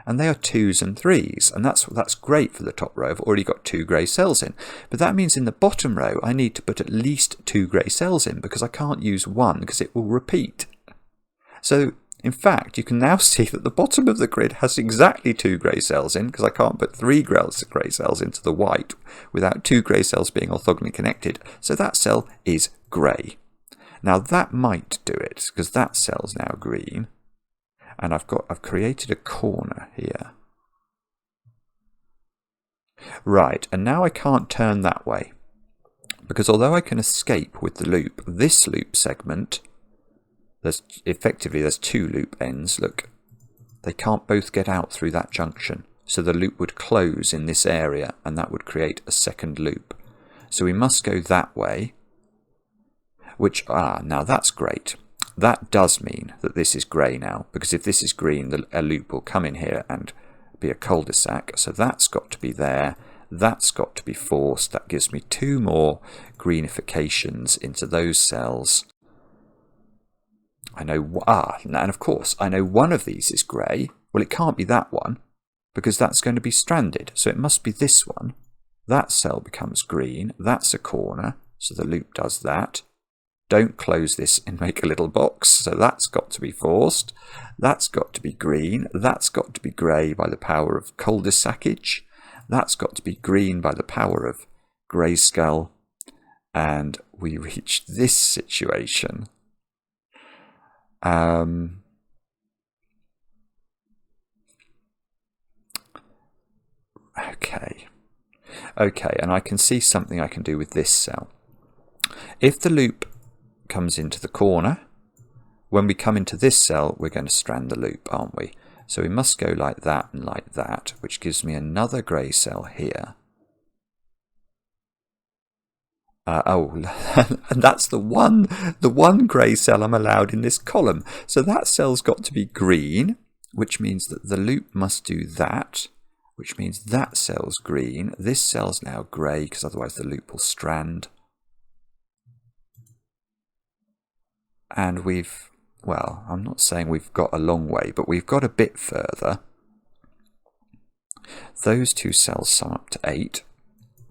Speaker 1: and they are 2s and 3s, and that's great for the top row. I've already got 2 grey cells in, but that means in the bottom row I need to put at least 2 grey cells in, because I can't use 1 because it will repeat. So in fact, you can now see that the bottom of the grid has exactly 2 grey cells in, because I can't put 3 grey cells into the white without 2 grey cells being orthogonally connected. So that cell is grey. Now that might do it, because that cell's now green. And I've created a corner here. Right, and now I can't turn that way, because although I can escape with the loop, this loop segment, there's two loop ends. Look, they can't both get out through that junction, so the loop would close in this area, and that would create a second loop. So we must go that way, which, now that's great. That does mean that this is grey now, because if this is green, a loop will come in here and be a cul-de-sac. So that's got to be there. That's got to be forced. That gives me 2 more greenifications into those cells. I know, and of course, I know one of these is grey. Well, it can't be that one, because that's going to be stranded. So it must be this one. That cell becomes green. That's a corner, so the loop does that. Don't close this and make a little box, so that's got to be forced. That's got to be green. That's got to be grey by the power of cul-de-sacage. That's got to be green by the power of grayscale. And we reach this situation. Okay, and I can see something I can do with this cell. If the loop comes into the corner, when we come into this cell, we're going to strand the loop, aren't we? So we must go like that and like that, which gives me another grey cell here. And that's the one grey cell I'm allowed in this column. So that cell's got to be green, which means that the loop must do that, which means that cell's green. This cell's now grey, because otherwise the loop will strand. And well, I'm not saying we've got a long way, but we've got a bit further. Those 2 cells sum up to 8.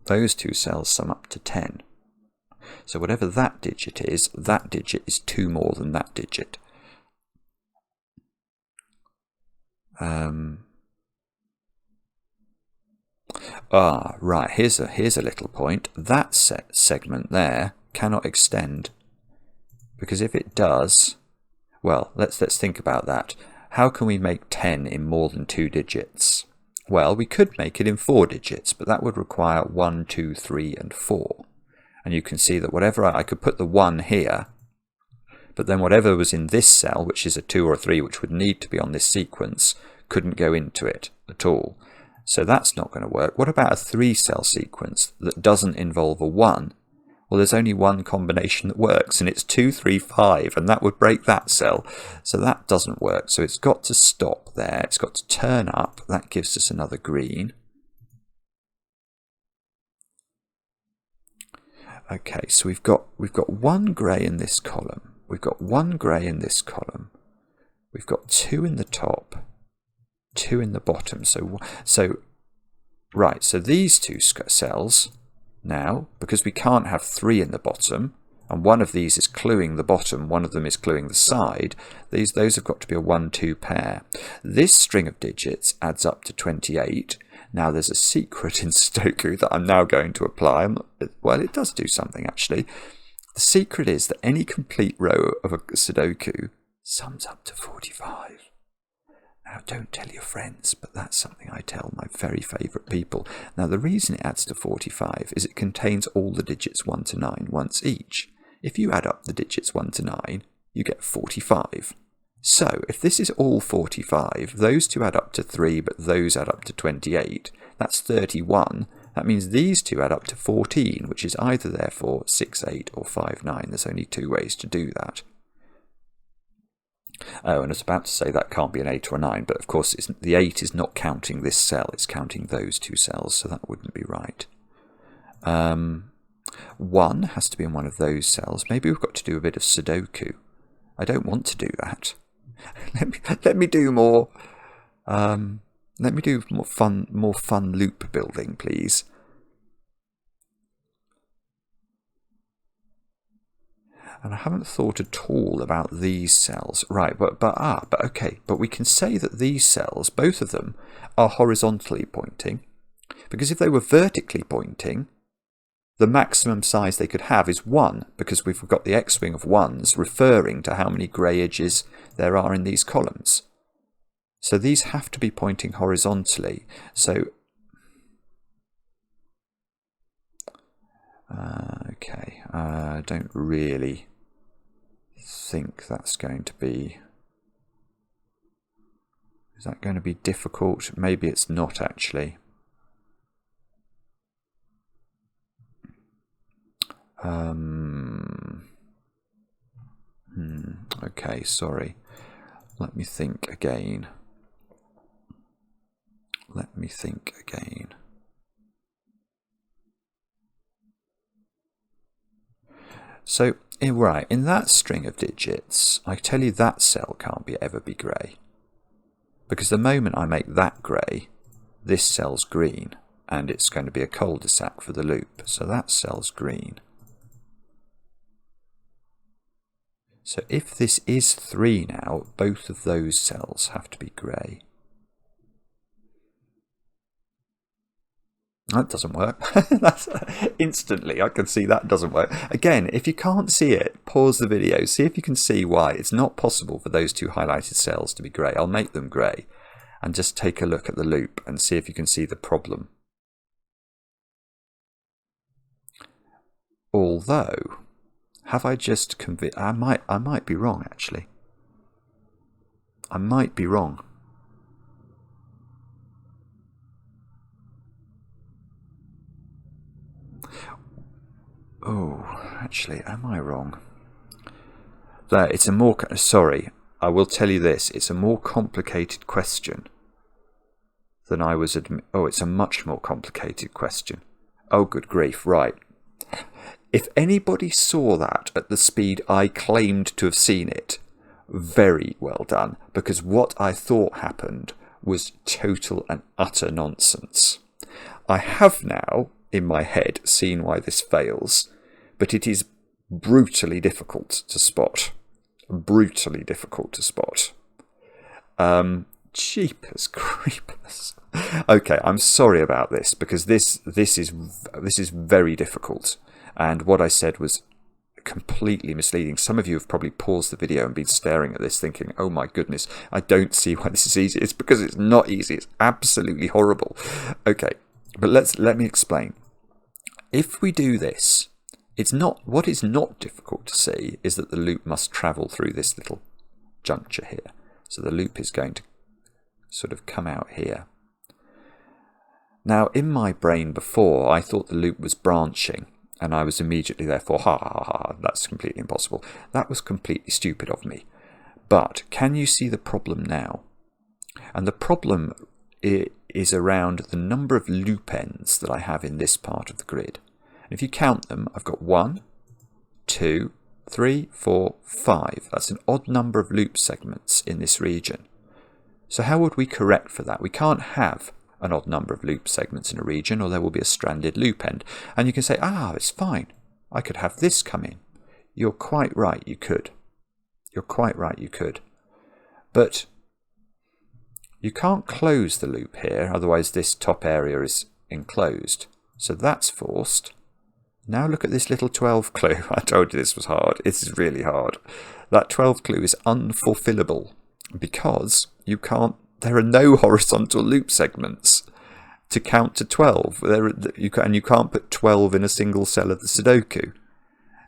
Speaker 1: Those 2 cells sum up to 10. So whatever that digit is 2 more than that digit. Right, here's a little point. That segment there cannot extend, because if it does, well, let's think about that. How can we make 10 in more than 2 digits? Well, we could make it in 4 digits, but that would require 1, 2, 3, and 4. And you can see that whatever I could put the 1 here, but then whatever was in this cell, which is a 2 or a 3, which would need to be on this sequence, couldn't go into it at all. So that's not going to work. What about a 3-cell sequence that doesn't involve a 1? Well, there's only one combination that works, and it's 2, 3, 5, and that would break that cell. So that doesn't work. So it's got to stop there. It's got to turn up. That gives us another green. Okay, so we've got 1 grey in this column. We've got 1 grey in this column. We've got 2 in the top, 2 in the bottom. So right. So these 2 cells. Now, because we can't have 3 in the bottom, and one of these is cluing the bottom, one of them is cluing the side, those have got to be a 1-2 pair. This string of digits adds up to 28. Now there's a secret in Sudoku that I'm now going to apply. Well, it does do something actually. The secret is that any complete row of a Sudoku sums up to 45. Now, don't tell your friends, but that's something I tell my very favourite people. Now, the reason it adds to 45 is it contains all the digits 1 to 9 once each. If you add up the digits 1 to 9, you get 45. So, if this is all 45, those 2 add up to 3, but those add up to 28. That's 31. That means these 2 add up to 14, which is either therefore 6, 8 or 5, 9. There's only 2 ways to do that. Oh, and I was about to say that can't be an 8 or a 9, but of course the 8 is not counting this cell, it's counting those 2 cells, so that wouldn't be right. 1 has to be in one of those cells. Maybe we've got to do a bit of Sudoku. I don't want to do that. Let me do more. Let me do more fun loop building, please. And I haven't thought at all about these cells. Right, but okay. But we can say that these cells, both of them, are horizontally pointing. Because if they were vertically pointing, the maximum size they could have is 1, because we've got the x-wing of 1s referring to how many grey edges there are in these columns. So these have to be pointing horizontally. So, okay, I don't really think that's going to be... Is that going to be difficult? Maybe it's not actually. Okay, sorry. Let me think again. So, right, in that string of digits, I tell you that cell can't ever be grey. Because the moment I make that grey, this cell's green, and it's going to be a cul-de-sac for the loop. So that cell's green. So if this is 3 now, both of those cells have to be grey. That doesn't work. That's instantly, I can see that doesn't work. Again, if you can't see it, pause the video, see if you can see why it's not possible for those 2 highlighted cells to be grey. I'll make them grey and just take a look at the loop and see if you can see the problem. Although, have I just convinced... I might be wrong, actually. I might be wrong. Oh, actually, am I wrong? It's a more... Sorry, I will tell you this. It's a more complicated question than I was... Oh, it's a much more complicated question. Oh, good grief, right. If anybody saw that at the speed I claimed to have seen it, very well done, because what I thought happened was total and utter nonsense. I have now, in my head, seen why this fails, but it is brutally difficult to spot. Brutally difficult to spot. Jeepers creepers. Okay, I'm sorry about this, because this is very difficult. And what I said was completely misleading. Some of you have probably paused the video and been staring at this thinking, oh my goodness, I don't see why this is easy. It's because it's not easy. It's absolutely horrible. Okay, but let me explain. If we do this, what is not difficult to see is that the loop must travel through this little juncture here. So the loop is going to sort of come out here. Now, in my brain before, I thought the loop was branching. And I was immediately therefore, ha ha ha, that's completely impossible. That was completely stupid of me. But can you see the problem now? And the problem is around the number of loop ends that I have in this part of the grid. And if you count them, I've got 1, 2, 3, 4, 5. That's an odd number of loop segments in this region. So how would we correct for that? We can't have an odd number of loop segments in a region, or there will be a stranded loop end. And you can say, it's fine. I could have this come in. You're quite right, you could. You're quite right, you could. But you can't close the loop here, otherwise this top area is enclosed. So that's forced. Now look at this little 12 clue. I told you this was hard. It's really hard. That 12 clue is unfulfillable because there are no horizontal loop segments to count to 12. And you can't put 12 in a single cell of the sudoku.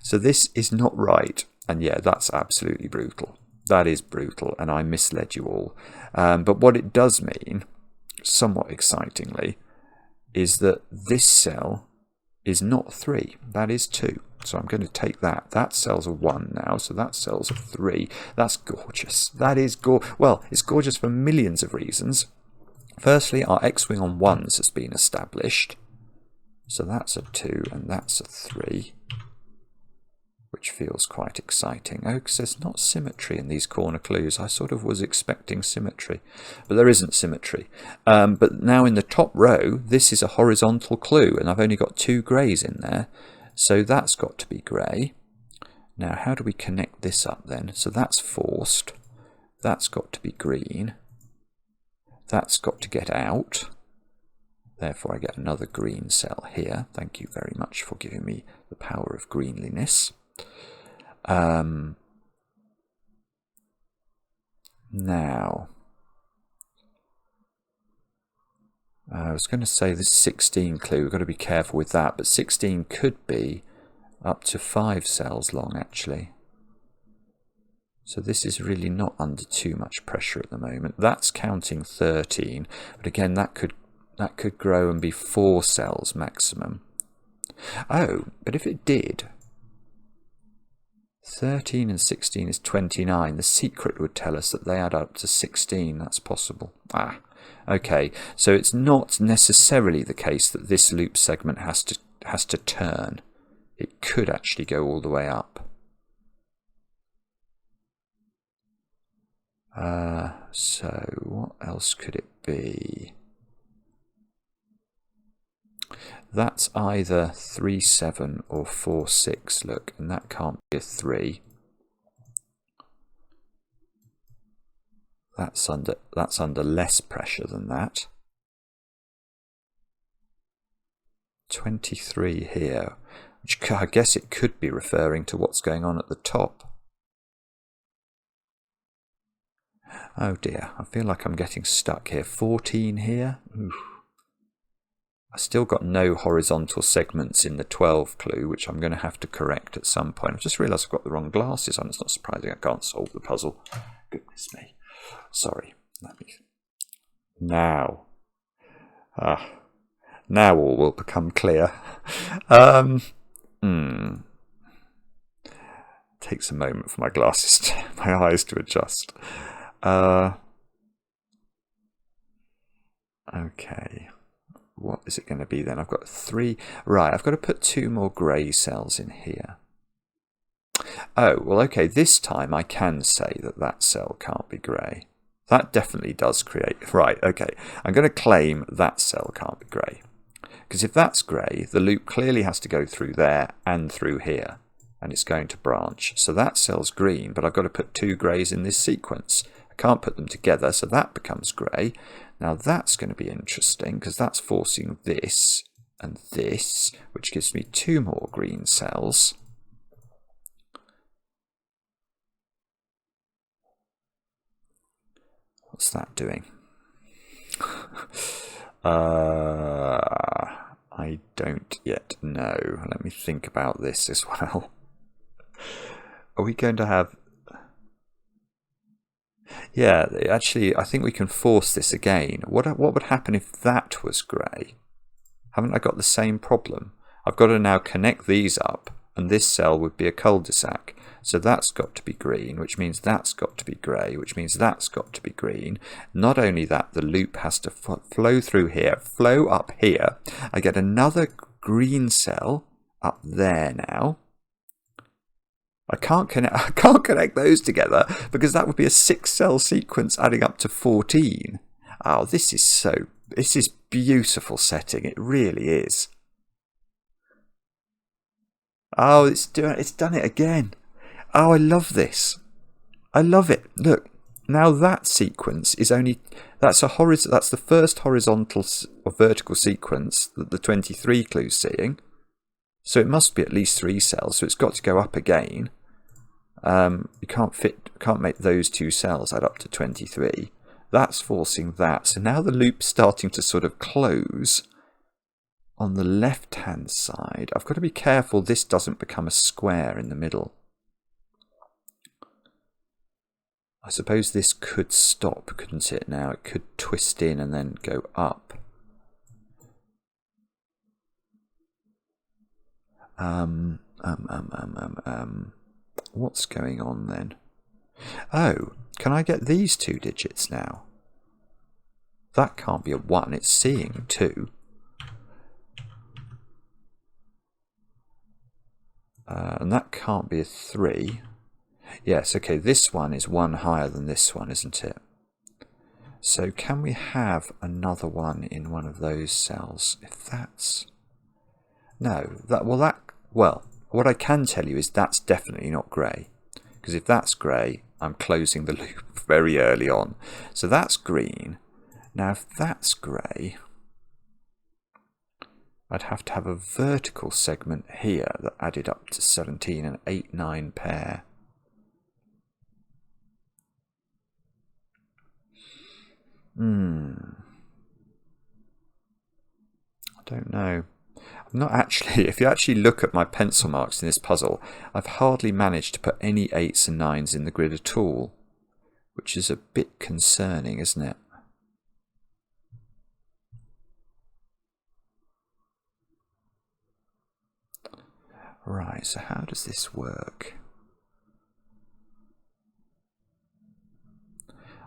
Speaker 1: So this is not right. And yeah, that's absolutely brutal. That is brutal, and I misled you all. But what it does mean, somewhat excitingly, is that this cell is not 3. That is 2. So I'm going to take that. That cell's a 1 now, so that cell's a 3. That's gorgeous. That is well, it's gorgeous for millions of reasons. Firstly, our x-wing on 1s has been established. So that's a 2 and that's a 3, which feels quite exciting. Oh, because there's not symmetry in these corner clues. I sort of was expecting symmetry, but there isn't symmetry. But now in the top row, this is a horizontal clue, and I've only got 2 greys in there. So that's got to be grey. Now, how do we connect this up then? So that's forced. That's got to be green. That's got to get out. Therefore, I get another green cell here. Thank you very much for giving me the power of greenliness. Now, I was going to say this 16 clue, we've got to be careful with that, but 16 could be up to 5 cells long actually. So this is really not under too much pressure at the moment. That's counting 13, but again that could grow and be 4 cells maximum. Oh, but if it did, 13 and 16 is 29. The secret would tell us that they add up to 16. That's possible. Okay, so it's not necessarily the case that this loop segment has to turn. It could actually go all the way up. So what else could it be? That's either 3, 7 or 4, 6. Look, and that can't be a 3. That's under less pressure than that. 23 here, which I guess it could be referring to what's going on at the top. Oh dear, I feel like I'm getting stuck here. 14 here. Oof. I still got no horizontal segments in the 12 clue, which I'm going to have to correct at some point. I've just realised I've got the wrong glasses on. It's not surprising I can't solve the puzzle. Goodness me. Sorry. Now. Now all will become clear. Takes a moment for my glasses, my eyes to adjust. Okay. What is it going to be then? I've got 3. Right, I've got to put 2 more grey cells in here. Oh, well, okay, this time I can say that that cell can't be grey. That definitely does create... Right, okay, I'm going to claim that cell can't be grey. Because if that's grey, the loop clearly has to go through there and through here. And it's going to branch. So that cell's green, but I've got to put 2 greys in this sequence. I can't put them together, so that becomes grey. Now that's going to be interesting, because that's forcing this and this, which gives me 2 more green cells. What's that doing? I don't yet know. Let me think about this as well. Are we going to have... Yeah, actually, I think we can force this again. What would happen if that was grey? Haven't I got the same problem? I've got to now connect these up, and this cell would be a cul-de-sac. So that's got to be green, which means that's got to be grey, which means that's got to be green. Not only that, the loop has to flow through here, flow up here. I get another green cell up there now. I can't connect those together because that would be a 6-cell sequence adding up to 14. Oh, this is beautiful setting. It really is. Oh, it's done it again. Oh, I love this. I love it. Look, now that sequence is that's the first horizontal or vertical sequence that the 23 clue's seeing. So it must be at least 3 cells. So it's got to go up again. You can't make those 2 cells add up to 23. That's forcing that. So now the loop's starting to sort of close on the left-hand side. I've got to be careful this doesn't become a square in the middle. I suppose this could stop, couldn't it now? It could twist in and then go up. What's going on then? Oh, can I get these 2 digits now? That can't be a 1, it's seeing 2. And that can't be a 3. Yes, okay, this one is 1 higher than this one, isn't it? So can we have another one in one of those cells? If that's... No, well, what I can tell you is that's definitely not grey. Because if that's grey, I'm closing the loop very early on. So that's green. Now if that's grey, I'd have to have a vertical segment here that added up to 17 and 8, 9 pair. don't know. I'm not actually, if you actually look at my pencil marks in this puzzle, I've hardly managed to put any 8s and 9s in the grid at all, which is a bit concerning, isn't it? Right, so how does this work?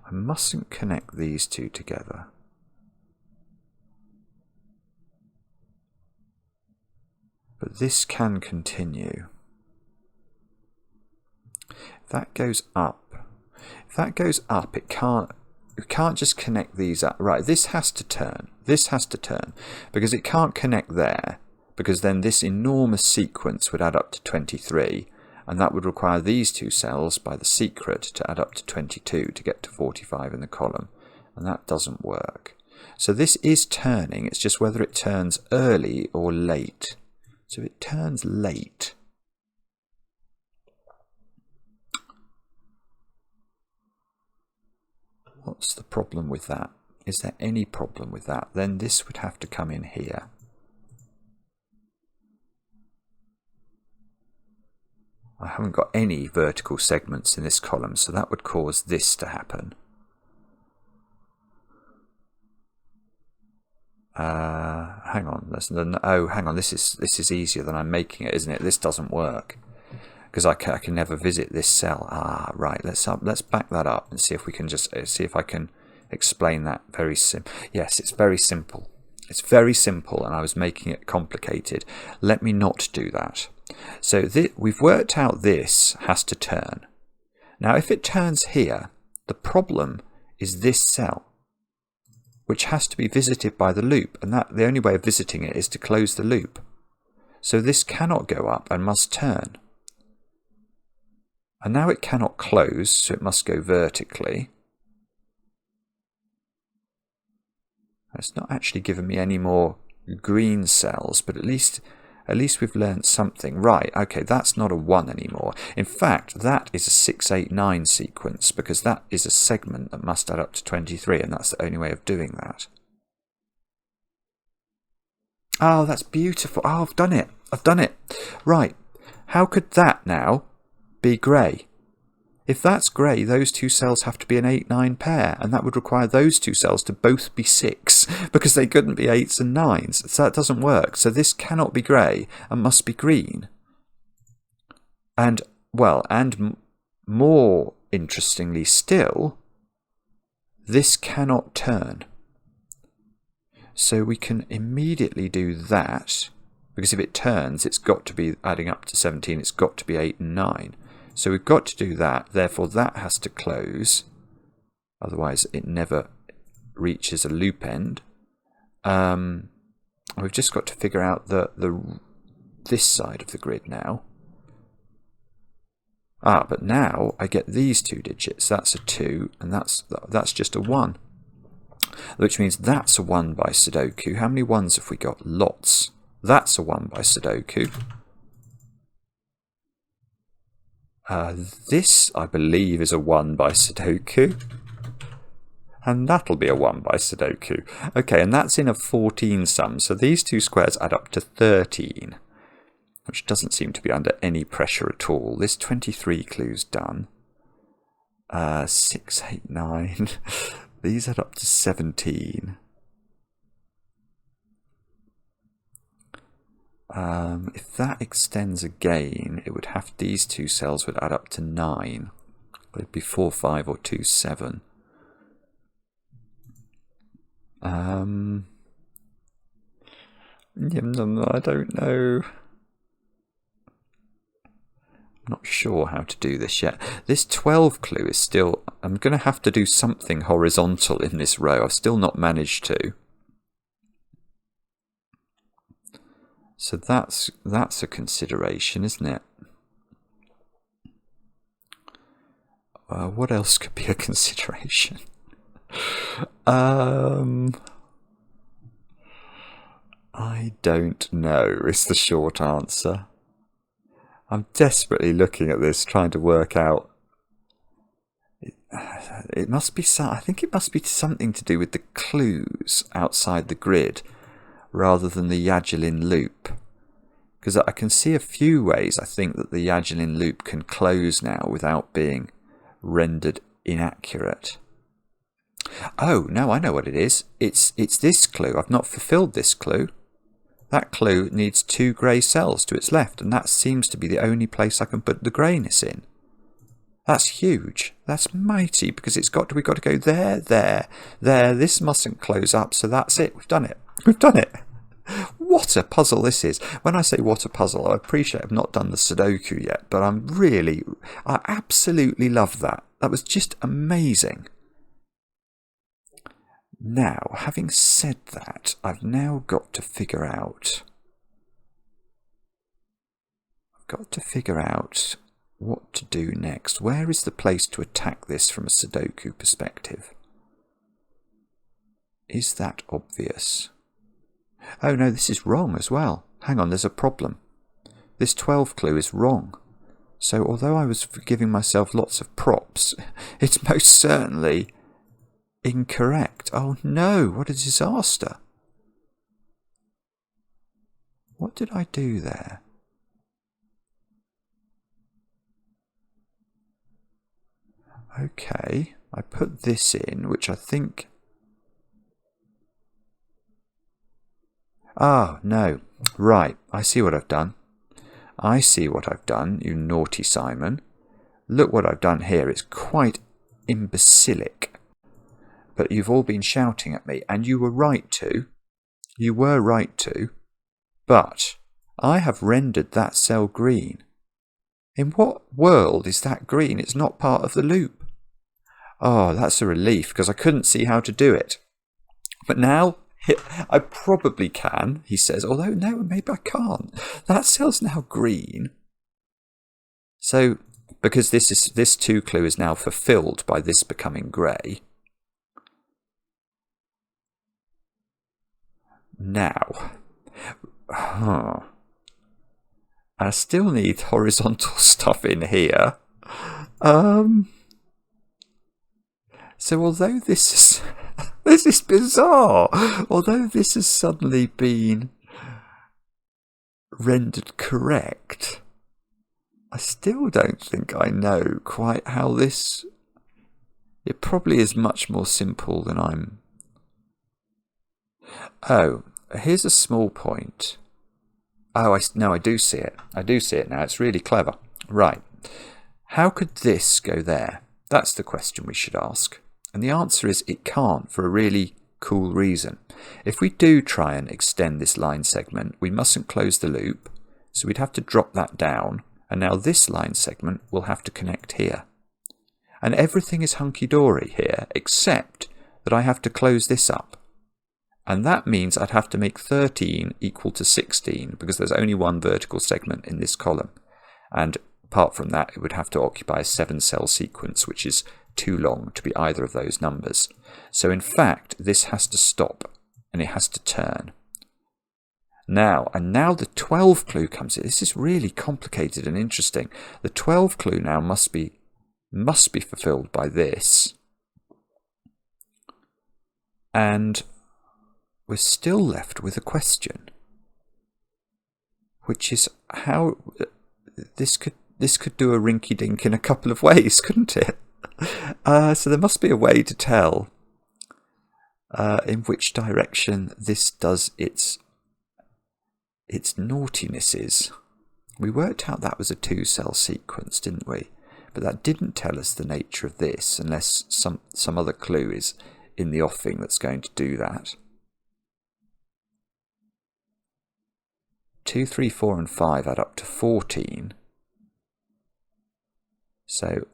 Speaker 1: I mustn't connect these two together. But this can continue. If that goes up, it can't just connect these up. Right, this has to turn. This has to turn because it can't connect there, because then this enormous sequence would add up to 23, and that would require these two cells by the secret to add up to 22 to get to 45 in the column, and that doesn't work. So this is turning, it's just whether it turns early or late. So it turns late. What's the problem with that? Is there any problem with that? Then this would have to come in here. I haven't got any vertical segments in this column, so that would cause this to happen. Hang on, this is easier than I'm making it, isn't it? This doesn't work because I can never visit this cell. Right, let's back that up and see if we can just see if I can explain that very simple. Yes, it's very simple. It's very simple, and I was making it complicated. Let me not do that. So we've worked out this has to turn. Now, if it turns here, the problem is this cell, which has to be visited by the loop, and that the only way of visiting it is to close the loop. So this cannot go up and must turn. And now it cannot close, so it must go vertically. It's not actually given me any more green cells, but at least we've learned something. Right, okay, that's not a 1 anymore. In fact, that is a 6, 8, 9 sequence, because that is a segment that must add up to 23, and that's the only way of doing that. Oh, that's beautiful. Oh, I've done it. I've done it. Right, how could that now be grey? If that's grey, those two cells have to be an 8, 9 pair, and that would require those two cells to both be 6, because they couldn't be 8s and 9s. So that doesn't work. So this cannot be grey and must be green. And, well, and more interestingly still, this cannot turn. So we can immediately do that, because if it turns, it's got to be adding up to 17, it's got to be 8 and 9. So we've got to do that, therefore that has to close, otherwise it never reaches a loop end. We've just got to figure out this side of the grid now. But now I get these two digits, that's a 2 and that's just a 1. Which means that's a 1 by Sudoku. How many 1s have we got? Lots. That's a 1 by Sudoku. This, I believe, is a 1 by Sudoku. And that'll be a 1 by Sudoku. Okay, and that's in a 14 sum, so these two squares add up to 13, which doesn't seem to be under any pressure at all. This 23 clue's done. 6, 8, 9. These add up to 17. If that extends again, it would have these two cells would add up to 9. It'd be 4, 5, or 2, 7. I don't know. I'm not sure how to do this yet. This 12 clue is still... I'm going to have to do something horizontal in this row. I've still not managed to. So that's a consideration, isn't it? What else could be a consideration? I don't know, is the short answer. I'm desperately looking at this, trying to work out. It must be I think it must be something to do with the clues outside the grid. rather than the yajilin loop. Because I can see a few ways I think that the yajilin loop can close now without being rendered inaccurate. Oh, no, I know what it is. It's this clue. I've not fulfilled this clue. That clue needs 2 grey cells to its left, and that seems to be the only place I can put the greyness in. That's huge. That's mighty, because we've got to go there, there, there. This mustn't close up, so that's it. We've done it. We've done it. What a puzzle this is. When I say what a puzzle, I appreciate I've not done the sudoku yet, but I absolutely love that. That was just amazing. Now, having said that, I've now got to figure out what to do next. Where is the place to attack this from a sudoku perspective? Is that obvious? Oh no, this is wrong as well. Hang on, there's a problem. This 12 clue is wrong. So although I was giving myself lots of props, it's most certainly incorrect. Oh no, what a disaster. What did I do there? Okay, I put this in, which I think... Ah, no. Right, I see what I've done. I see what I've done, you naughty Simon. Look what I've done here. It's quite imbecilic. But you've all been shouting at me, and you were right to. You were right to. But I have rendered that cell green. In what world is that green? It's not part of the loop. Oh, that's a relief, because I couldn't see how to do it. But now, I probably can, he says, although no, maybe I can't. That cell's now green. So, because this 2 clue is now fulfilled by this becoming grey. Now, I still need horizontal stuff in here. So although this is bizarre, although this has suddenly been rendered correct, I still don't think I know quite how this... It probably is much more simple than I'm... Oh, here's a small point. Oh, no, I do see it. I do see it now. It's really clever. Right. How could this go there? That's the question we should ask. And the answer is it can't, for a really cool reason. If we do try and extend this line segment, we mustn't close the loop, so we'd have to drop that down, and now this line segment will have to connect here. And everything is hunky-dory here, except that I have to close this up. And that means I'd have to make 13 equal to 16, because there's only one vertical segment in this column. And apart from that, it would have to occupy a 7-cell sequence, which is too long to be either of those numbers. So in fact, this has to stop, and it has to turn. Now the 12 clue comes in. This is really complicated and interesting. The 12 clue now must be fulfilled by this. And we're still left with a question, which is how this could do a rinky-dink in a couple of ways, couldn't it? So there must be a way to tell in which direction this does its naughtinesses. We worked out that was a 2-cell sequence, didn't we? But that didn't tell us the nature of this, unless some other clue is in the offing that's going to do that. 2, 3, 4 and 5 add up to 14. So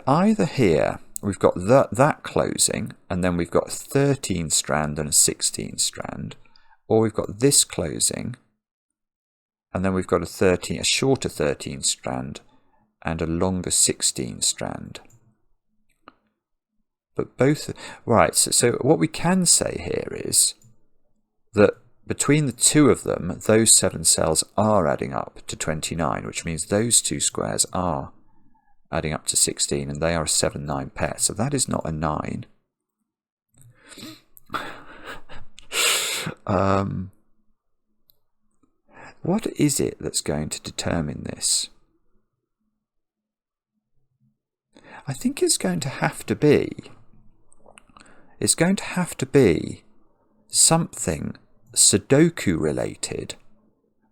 Speaker 1: either here we've got that closing, and then we've got a 13 strand and a 16 strand, or we've got this closing, and then we've got a shorter 13 strand and a longer 16 strand. But both right. So what we can say here is that between the two of them, those 7 cells are adding up to 29, which means those 2 squares are adding up to 16, and they are a 7-9 pair. So that is not a 9. What is it that's going to determine this? I think it's going to have to be something sudoku related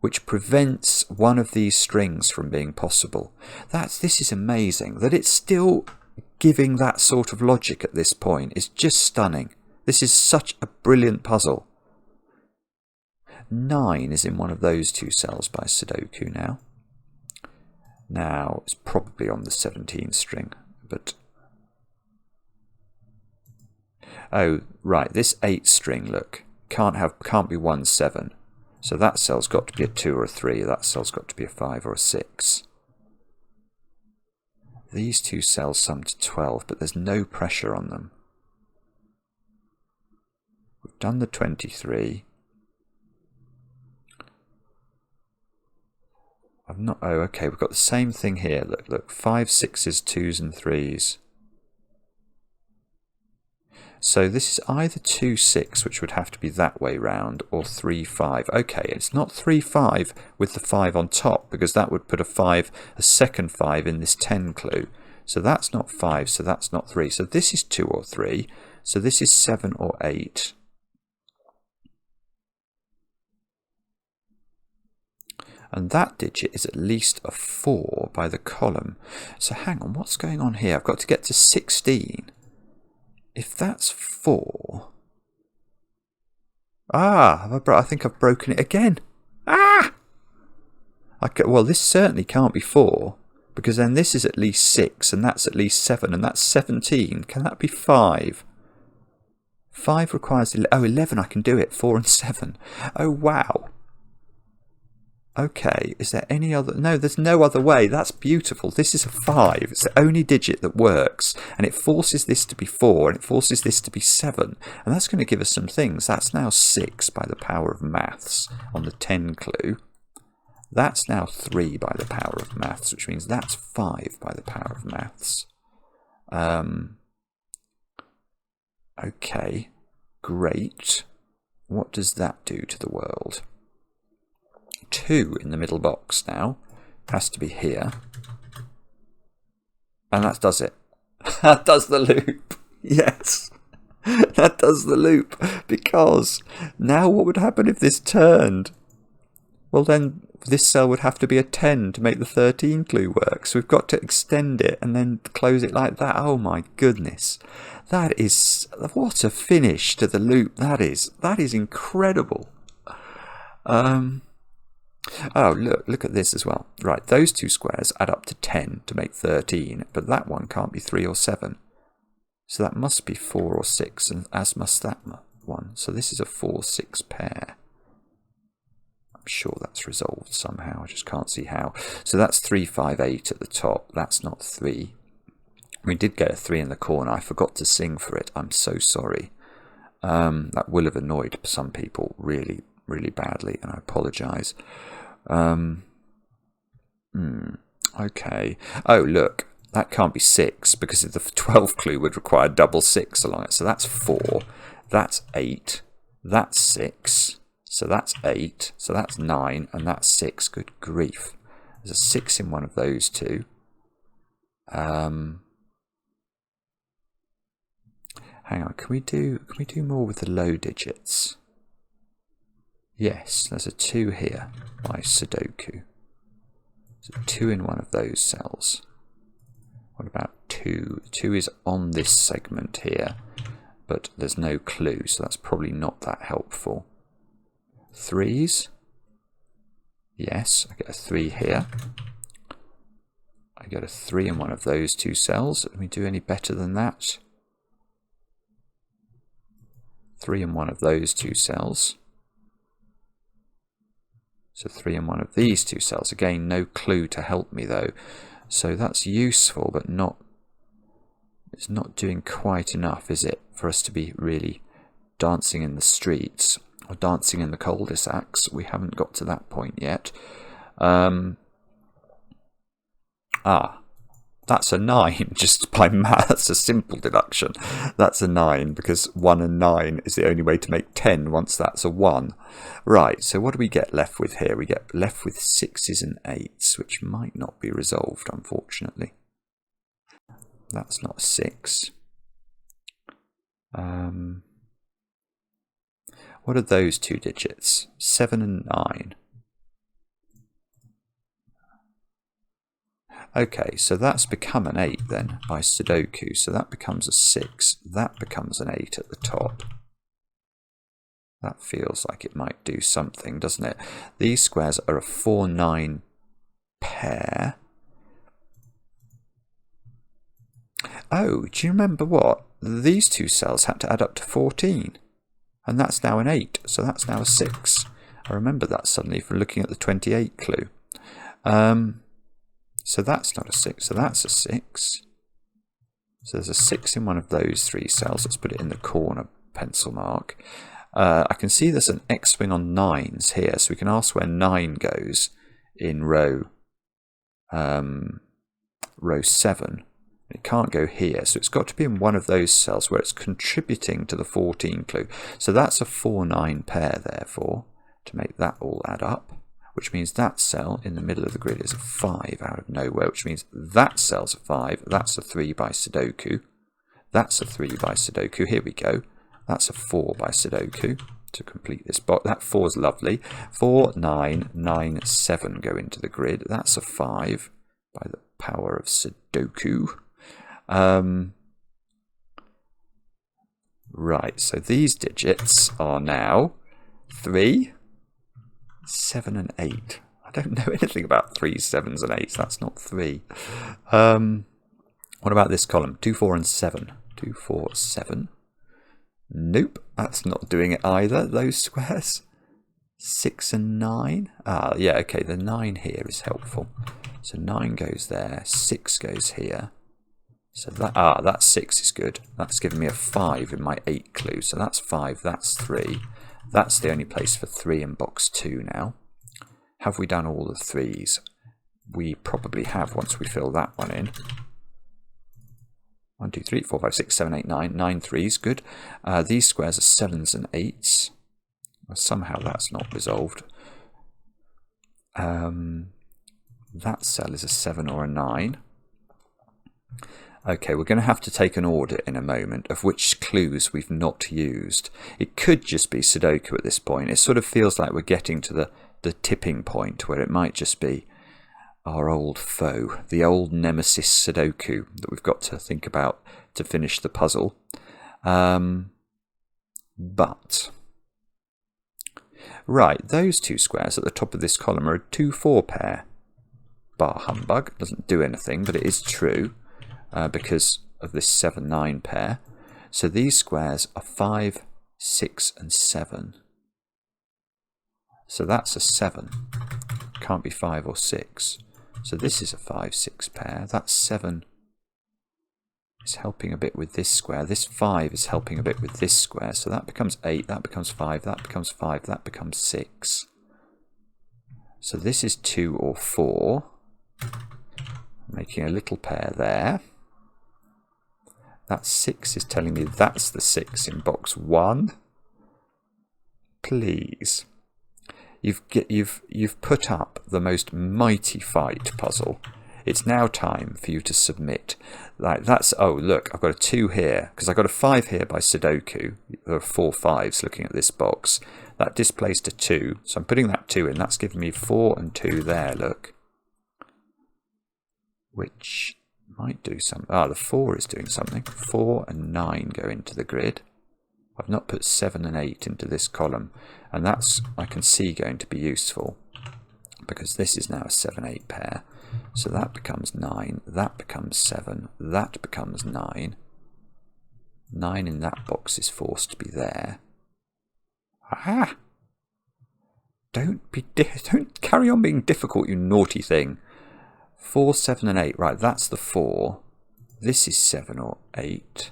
Speaker 1: which prevents one of these strings from being possible. This is amazing. That it's still giving that sort of logic at this point is just stunning. This is such a brilliant puzzle. 9 is in one of those 2 cells by sudoku now. Now, it's probably on the 17 string, but... Oh, right, this 8 string, look, can't be 1, 7. So that cell's got to be a 2 or a 3, that cell's got to be a 5 or a 6. These 2 cells sum to 12, but there's no pressure on them. We've done the 23. Oh, okay, we've got the same thing here. Look, 5, 6s, 2s and 3s. So this is either 2, 6, which would have to be that way round, or 3, 5. Okay, it's not 3, 5 with the 5 on top, because that would put a second 5 in this 10 clue. So that's not 5, so that's not 3. So this is 2 or 3. So this is 7 or 8. And that digit is at least a 4 by the column. So hang on, what's going on here? I've got to get to 16. If that's 4... I think I've broken it again. Well, this certainly can't be 4, because then this is at least 6, and that's at least 7, and that's 17. Can that be 5? 5 requires... 11, I can do it. 4 and 7. Oh, wow. Okay, is there any other... No, there's no other way. That's beautiful. This is a 5. It's the only digit that works. And it forces this to be 4, and it forces this to be 7. And that's going to give us some things. That's now 6 by the power of maths on the 10 clue. That's now 3 by the power of maths, which means that's 5 by the power of maths. Okay, great. What does that do to the world? 2 in the middle box now has to be here, and that does it. That does the loop. Yes, that does the loop, because now what would happen if this turned? Well, then this cell would have to be a 10 to make the 13 clue work, so we've got to extend it and then close it like that. Oh my goodness, that is, what a finish to the loop. That is incredible. Oh, look at this as well. Right, those 2 squares add up to 10 to make 13, but that one can't be 3 or 7. So that must be 4 or 6, and as must that one. So this is a 4-6 pair. I'm sure that's resolved somehow, I just can't see how. So that's 3, 5, 8 at the top. That's not 3. We did get a 3 in the corner. I forgot to sing for it. I'm so sorry. That will have annoyed some people really, really badly, and I apologise. Okay. Oh, look, that can't be 6, because the 12 clue would require double 6 along it. So that's 4, that's 8, that's 6, so that's 8, so that's 9, and that's 6. Good grief. There's a 6 in one of those 2. Hang on, can we do more with the low digits? Yes, there's a 2 here by sudoku. So 2 in one of those cells. What about 2? 2 is on this segment here, but there's no clue, so that's probably not that helpful. 3s? Yes, I get a 3 here. I get a 3 in one of those 2 cells. Can we do any better than that? 3 in one of those 2 cells. So 3 in one of these 2 cells. Again, no clue to help me though. So that's useful, but it's not doing quite enough, is it, for us to be really dancing in the streets or dancing in the cul-de-sacs. We haven't got to that point yet. That's a 9, just by math. That's a simple deduction. That's a 9, because 1 and 9 is the only way to make 10 once that's a 1. Right, so what do we get left with here? We get left with 6s and 8s, which might not be resolved, unfortunately. That's not a 6. What are those two digits? 7 and 9. Okay, so that's become an 8 then by Sudoku. So that becomes a 6. That becomes an 8 at the top. That feels like it might do something, doesn't it? These squares are a 4-9 pair. Oh, do you remember what? These two cells had to add up to 14. And that's now an 8, so that's now a 6. I remember that suddenly from looking at the 28 clue. So that's not a 6, so that's a 6. So there's a 6 in one of those 3 cells. Let's put it in the corner pencil mark. I can see there's an X-wing on 9s here, so we can ask where 9 goes in row 7. It can't go here, so it's got to be in one of those cells where it's contributing to the 14 clue. So that's a 4-9 pair, therefore, to make that all add up, which means that cell in the middle of the grid is a 5 out of nowhere, which means that cell's a 5. That's a 3 by Sudoku. That's a 3 by Sudoku. Here we go. That's a 4 by Sudoku to complete this box. That 4 is lovely. 4, 9, 9, 7 go into the grid. That's a 5 by the power of Sudoku. Right, so these digits are now 3, 7 and 8. I don't know anything about 3s, 7s and 8s. That's not 3. What about this column? 2, 4 and 7. 2, 4, 7. Nope, that's not doing it either, those squares. 6 and 9. Ah, yeah, okay, the 9 here is helpful. So 9 goes there, 6 goes here. So that 6 is good. That's given me a 5 in my 8 clue. So that's 5, that's 3. That's the only place for 3 in box 2 now. Have we done all the 3s? We probably have once we fill that one in. 1, 2, 3, 4, 5, 6, 7, 8, 9. 9 3s, good. These squares are 7s and 8s. Well, somehow that's not resolved. That cell is a 7 or a 9. Okay, we're going to have to take an audit in a moment of which clues we've not used. It could just be Sudoku at this point. It sort of feels like we're getting to the tipping point where it might just be our old foe, the old nemesis Sudoku that we've got to think about to finish the puzzle. But, right, those two squares at the top of this column are a 2-4 pair. Bar humbug, doesn't do anything, but it is true. Because of this 7-9 pair. So these squares are 5, 6 and 7. So that's a 7. Can't be 5 or 6. So this is a 5-6 pair. That 7 is helping a bit with this square. This 5 is helping a bit with this square. So that becomes 8, that becomes 5, that becomes 5, that becomes 6. So this is 2 or 4. Making a little pair there. That 6 is telling me that's the 6 in box 1. Please. You've put up the most mighty fight puzzle. It's now time for you to submit. Like that's, oh look, I've got a 2 here because I got a 5 here by Sudoku. There are 4 5s looking at this box. That displaced a 2, so I'm putting that 2 in. That's giving me 4 and 2 there. Look. Which might do something. Ah, the 4 is doing something. 4 and 9 go into the grid. I've not put 7 and 8 into this column, and that's, I can see, going to be useful because this is now a 7-8 pair. So that becomes 9, that becomes 7, that becomes 9. 9 in that box is forced to be there. Ah! Don't carry on being difficult, you naughty thing. 4, 7 and 8. Right, that's the 4. This is 7 or 8.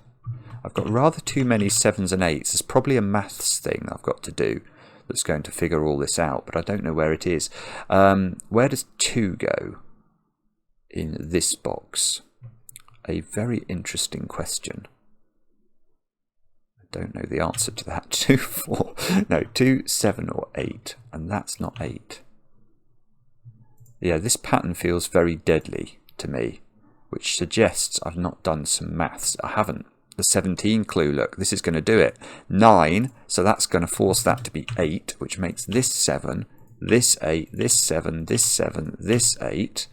Speaker 1: I've got rather too many 7s and 8s. There's probably a maths thing I've got to do that's going to figure all this out, but I don't know where it is. Where does 2 go in this box? a very interesting question. I don't know the answer to that. 2, 4, no, 2, 7 or 8, and that's not 8. Yeah, this pattern feels very deadly to me, which suggests I've not done some maths. I haven't. The 17 clue, look, this is going to do it. 9, so that's going to force that to be 8, which makes this 7, this 8, this 7, this 7, this 8,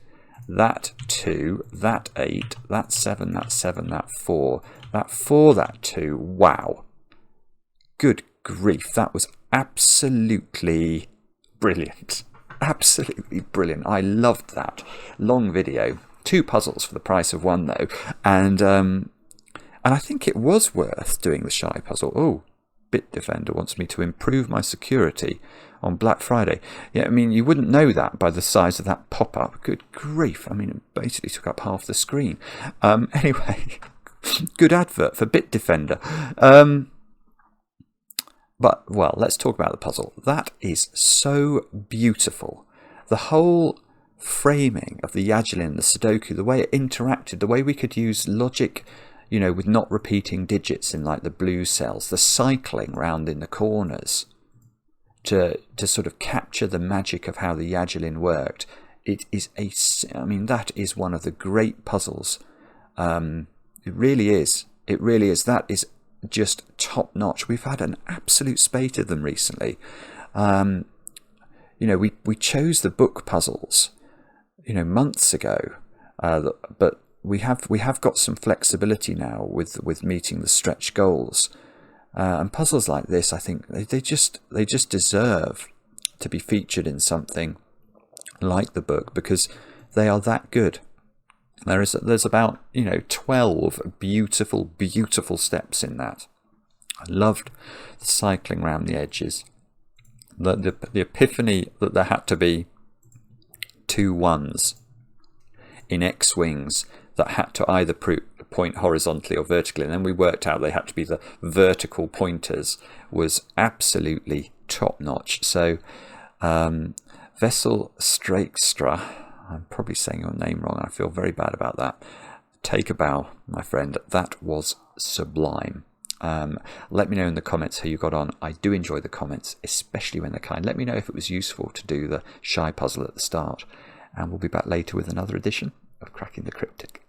Speaker 1: that 2, that 8, that 7, that 7, that 4, that 4, that 2. Wow. Good grief, that was absolutely brilliant. Absolutely brilliant. I loved that. Long video. 2 puzzles for the price of 1 though. And I think it was worth doing the shye puzzle. Oh, Bitdefender wants me to improve my security on Black Friday. Yeah, I mean, you wouldn't know that by the size of that pop-up. Good grief. I mean, it basically took up half the screen. Anyway, good advert for Bitdefender. But, well, let's talk about the puzzle. That is so beautiful. The whole framing of the yajilin, the sudoku, the way it interacted, the way we could use logic, you know, with not repeating digits in like the blue cells, the cycling round in the corners to sort of capture the magic of how the yajilin worked. It is I mean, that is one of the great puzzles. It really is. It really is. That is just top notch. We've had an absolute spate of them recently. You know, we chose the book puzzles, you know, months ago, but we have got some flexibility now with meeting the stretch goals, and puzzles like this, I think they just deserve to be featured in something like the book because they are that good. There's about, you know, 12 beautiful steps in that. I loved the cycling around the edges, the epiphany that there had to be 2 1s in X-wings that had to either point horizontally or vertically, and then we worked out they had to be the vertical pointers, was absolutely top notch. So Wessel Strijkstra, I'm probably saying your name wrong, I feel very bad about that. Take a bow, my friend. That was sublime. Let me know in the comments how you got on. I do enjoy the comments, especially when they're kind. Let me know if it was useful to do the shye puzzle at the start, and we'll be back later with another edition of Cracking the Cryptic.